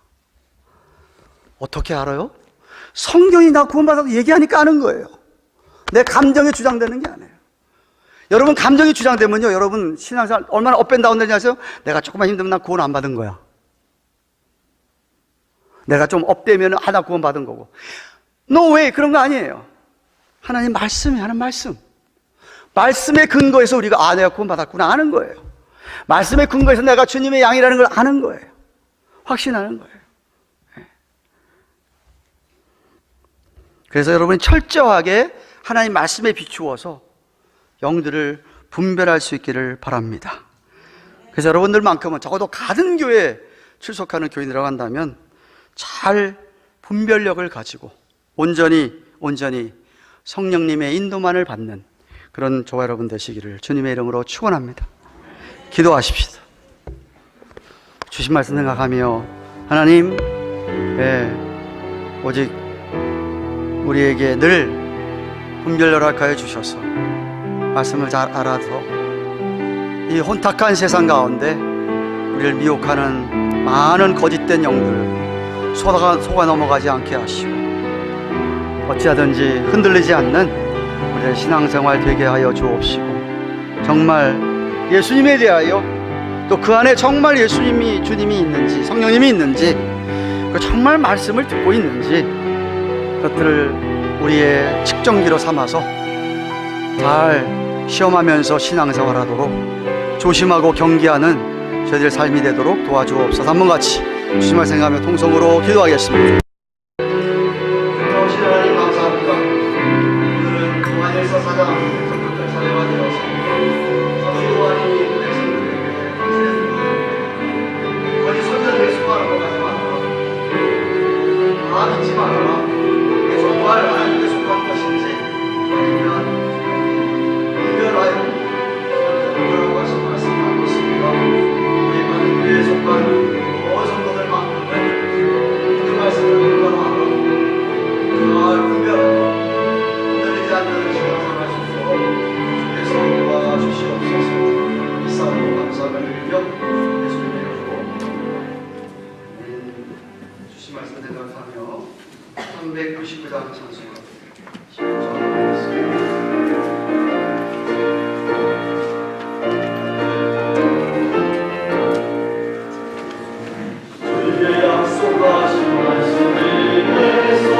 어떻게 알아요? 성경이 나 구원받아서 얘기하니까 아는 거예요. 내 감정에 주장되는 게 아니에요. 여러분 감정이 주장되면요, 여러분 신앙생활 얼마나 업앤다운 되는지 아세요? 내가 조금만 힘들면 나 구원 안 받은 거야. 내가 좀 업되면 나 구원 받은 거고. No way, 그런 거 아니에요. 하나님 말씀이 하는 말씀. 말씀의 근거에서 우리가 내가 구원 받았구나 아는 거예요. 말씀의 근거에서 내가 주님의 양이라는 걸 아는 거예요. 확신하는 거예요. 그래서 여러분이 철저하게 하나님 말씀에 비추어서 영들을 분별할 수 있기를 바랍니다. 그래서 여러분들만큼은 적어도 가든 교회에 출석하는 교인이라고 한다면 잘 분별력을 가지고 온전히 성령님의 인도만을 받는 그런 저와 여러분 되시기를 주님의 이름으로 축원합니다. 기도하십시다. 주신 말씀 생각하며 하나님, 오직 우리에게 늘 분별 허락하여 주셔서 말씀을 잘 알아서 이 혼탁한 세상 가운데 우리를 미혹하는 많은 거짓된 영들 속아 넘어가지 않게 하시고 어찌하든지 흔들리지 않는 우리의 신앙생활 되게 하여 주옵시고 정말 예수님에 대하여 또 그 안에 정말 예수님이 주님이 있는지 성령님이 있는지 정말 말씀을 듣고 있는지 그것들을 우리의 측정기로 삼아서 잘 시험하면서 신앙생활하도록 조심하고 경계하는 저희들의 삶이 되도록 도와주옵소서. 한번 같이 주님을 생각하며 통성으로 기도하겠습니다. 정신 하나님 감사합니다. 오늘은 요한일서 4장 1절부터 자료가 되어서 사도 요한이 백성들에게 거짓 선전에 수고하는 것 같지 마라. 다 믿지 말아라. 이게 정말 하나님께 속한 것인지 아니면 분별하여 선전하라고 하신 말씀이 맞습니다. 우리만 교회에 속한 성도들 많은데 그 말씀을 분별하라. 분별하고 흔들리지 않는 시간 생활 속으로 주께서 도와주시옵소서. 이 싸움으로 감사를 드리며 예수님의 이름으로 주신 말씀 생각하며 399장 찬송가 시작하겠습니다. 주의 약속하신 말씀을 위해서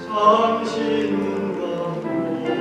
잠시 눈 감고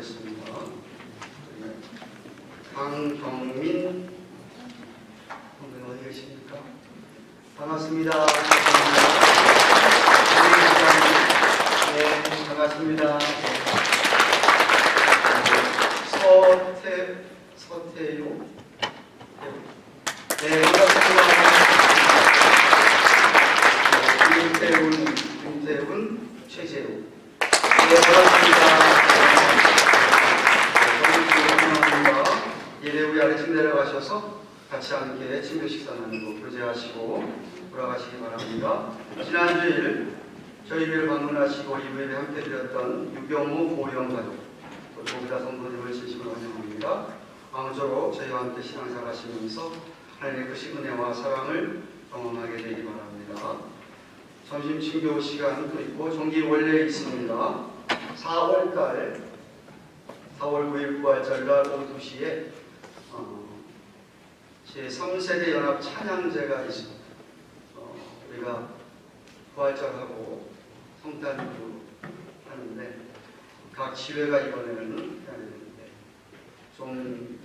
하겠습니다. 강경민 선생님 어디 계십니까? 반갑습니다. 네, 반갑습니다. 서태요. 네, 반갑습니다. 김태훈, 최재우. 네, 반갑습니다. 예배 후에 아래층 내려가셔서 같이 함께 친교 식사 나누고 교제하시고 돌아가시기 바랍니다. 지난주일 저희 교회를 방문하시고 이 예배 함께 드렸던 유경우 고령 가족 또 조기다 성도님을 진심으로 환영합니다. 아무쪼록 저희와 함께 신앙생활 하시면서 하나님의 크신 은혜와 사랑을 경험하게 되기 바랍니다. 점심 친교 시간도 있고 정기 원래 있습니다. 4월 9일 부활절날 오후 2시에 제3세대 연합 찬양제가 있습니다. 우리가 부활절하고 성탄도 하는데 각 지회가 이번에는 해야 되는데 좀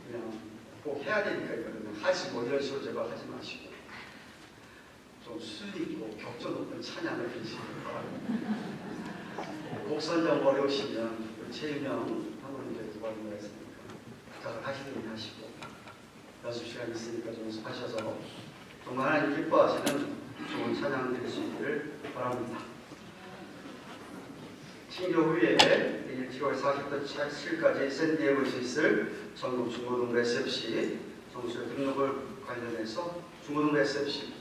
그냥 꼭 해야 되니까 이거는 하지 뭐 이런 식으로 제가 하지 마시고 좀 수 있고 격조 높은 찬양을 해주시기 바랍니다. 곡 선정 어려우시면 최유명 한번님께 도와드리겠습니까 부탁을 하시든지 하시고 연습 시간 있으니까 좀 연습하셔서 정말 하나님 기뻐하시는 좋은 찬양 드릴 수 있기를 바랍니다. 친교 후에 7월 47일까지 샌디에고에서 있을 전국 중고등부 SFC 정수의 등록을 관련해서 중고등부 SFC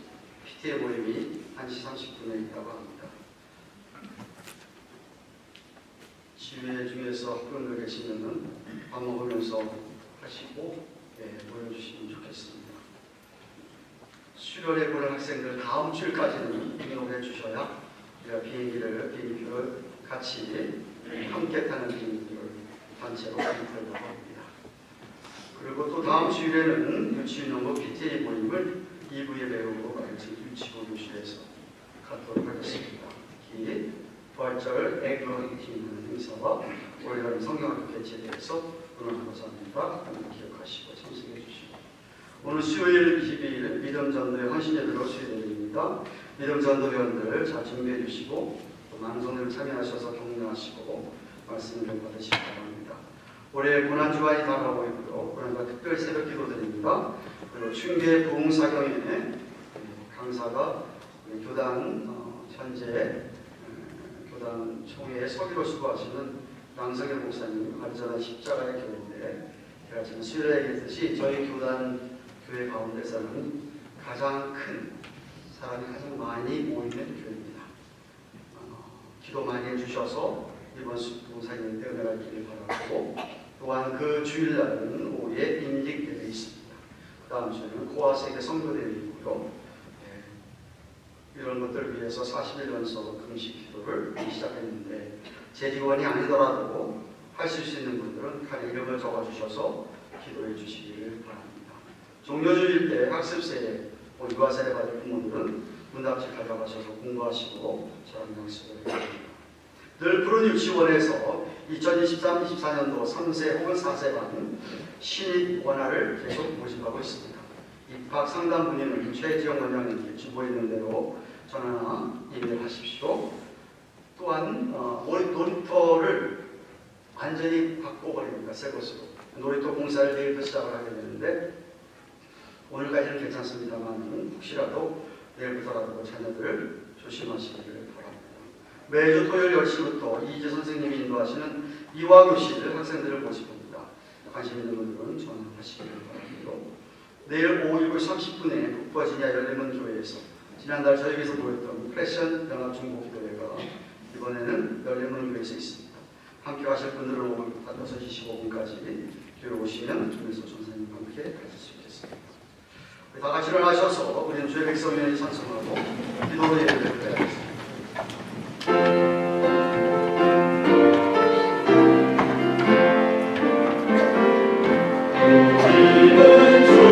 PTA 모임이 1시 30분에 있다고 합니다. 지회 중에서 학부모들 계시면 밥 먹으면서 하시고 모여주시면 좋겠습니다. 수련회 보는 학생들 다음 주일까지는 등록해 주셔야 우리가 비행기표를 같이 함께 타는 비행기를 단체로 구입하려고 합니다. 그리고 또 다음 주일에는 유치원연구 PTA 모임을 2부의 배우로 유치부 교실에서 갖도록 하겠습니다. 특히 부활절 애교팀 행사와 올여름 성경학교 개최에 대해서 응원하고자 합니다. 기억하시고 참석해 주시고 오늘 수요일 12일 믿음전도회 헌신예배로 수요일입니다. 믿음전도회원들 잘 준비해 주시고 또 많은 성도들 참여하셔서 격려하시고 말씀을 받으시기 바랍니다. 올해 고난주간이 다가오고 있고요. 고난주간 특별 새벽 기도드립니다. 그리고 충계 부흥사경회 강사가 교단 현재 교단 총회의 서기로 수고하시는 양성일 목사님 아리전한 십자가의 교회인데 제가 지금 수요일에 얘기했듯이 저희 교단 교회 가운데서는 가장 큰 사람이 가장 많이 모이는 교회입니다. 기도 많이 해주셔서 이번 부흥사경회 때 은혜가 있기를 바라고 또한 그 주일날은 오후에 인직대회 있습니다. 그 다음 주에는 고아세계 선교대회 있고요. 이런 것들을 위해서 40일 연속 금식 기도를 시작했는데 재직원이 아니더라도 하실 수 있는 분들은 칼에 이름을 적어주셔서 기도해 주시기를 바랍니다. 종료주일 때 학습세에 유아세례 받을 부모들은 문답지 가져가셔서 공부하시고 저런 양식을 해드립니다. 늘 푸른 유치원에서 2023-24년도 3세 혹은 4세반 신입 원화를 계속 모집하고 있습니다. 입학 상담 문의는 최지영 원장님께 주보에 있는 대로 전화나 이메일하십시오. 또한 놀이터를 완전히 바꿔버립니다. 새 것으로. 놀이터 공사를 내일부터 시작을 하게 되는데 오늘까지는 괜찮습니다만 혹시라도 내일부터라도 자녀들 조심하시기를 바랍니다. 매주 토요일 10시부터 이재 선생님이 인도하시는 이화교실 학생들을 모집합니다. 관심 있는 분들은 전화하시기를 바랍니다. 내일 오후 7시 30분에 북버지니아 열린문 교회에서 지난달 저에게서 모였던 패션 연합 중보기도회가 이번에는 열린문 교회에서 있습니다. 함께 하실 분들은 오후 6시 15분까지 교회 오시면 김일소 전사님과 함께 가실 수 있겠습니다. 다 같이 일어나셔서 우리는 주의 백성위원회 찬송하고 기도로 예배를 드려야겠습니다. 주의 뜻을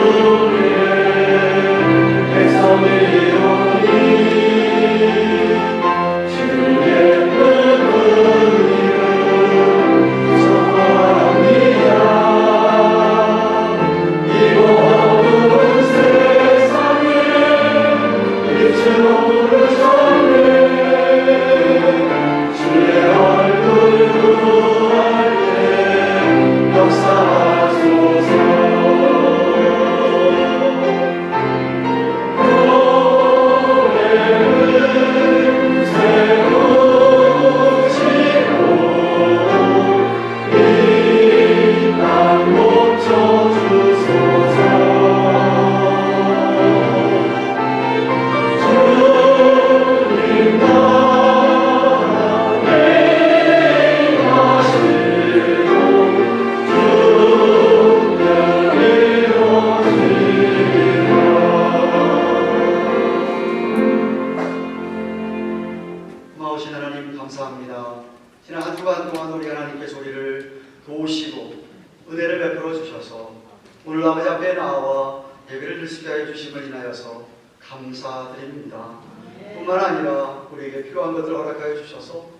감사합니다. 지난 한 주간 동안 우리 하나님께서 우리를 도우시고 은혜를 베풀어 주셔서 오늘 아버지 앞에 나와 예배를 드릴 수 있게 해 주심을 인하여서 감사드립니다. 뿐만 아니라 우리에게 필요한 것들을 허락하여 주셔서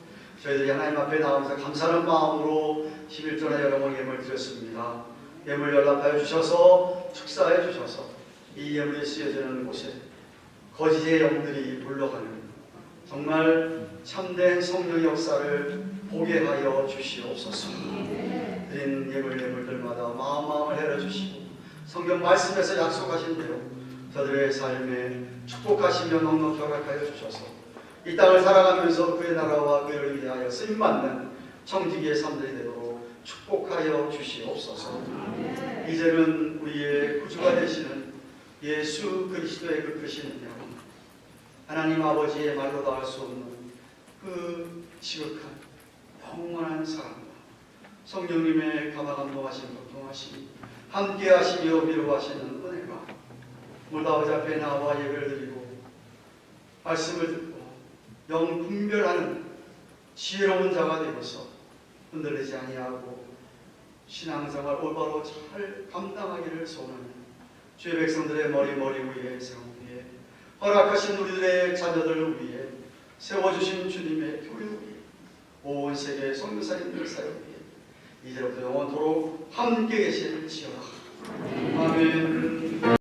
저희들이 하나님 앞에 나오면서 감사하는 마음으로 11조나 여러 번 예물을 드렸습니다. 예물 연락하여 주셔서 축사해 주셔서 이 예물이 쓰여지는 곳에 거짓의 영들이 물러가는 정말 참된 성령의 역사를 보게 하여 주시옵소서. 드린 예물들마다 마음을 헤려주시고 성경 말씀에서 약속하신 대로 저들의 삶에 축복하시며 넉넉히 허락하여 주셔서 이 땅을 살아가면서 그의 나라와 그를 위하여 쓰임받는 청지기의 삶들이 되도록 축복하여 주시옵소서. 이제는 우리의 구주가 되시는 예수 그리스도의 그 크신 영, 하나님 아버지의 말로 다 할 수 없는 그 지극한 영원한 사랑과 성령님의 감화감동하신 걱정하심 함께 하시며 위로하시는 은혜가 오늘 아버지 앞에 나와 예배를 드리고 말씀을 듣고 영 분별하는 지혜로운 자가 되어서 흔들리지 아니하고 신앙생활 올바로 잘 감당하기를 소원하는 주의 백성들의 머리 위에 세움 위에 허락하신 우리들의 자녀들을 위해 세워주신 주님의 교회 위에 온 세계 선교사님들 사역 위에 이제부터 영원토록 함께 계실지어다. 아멘.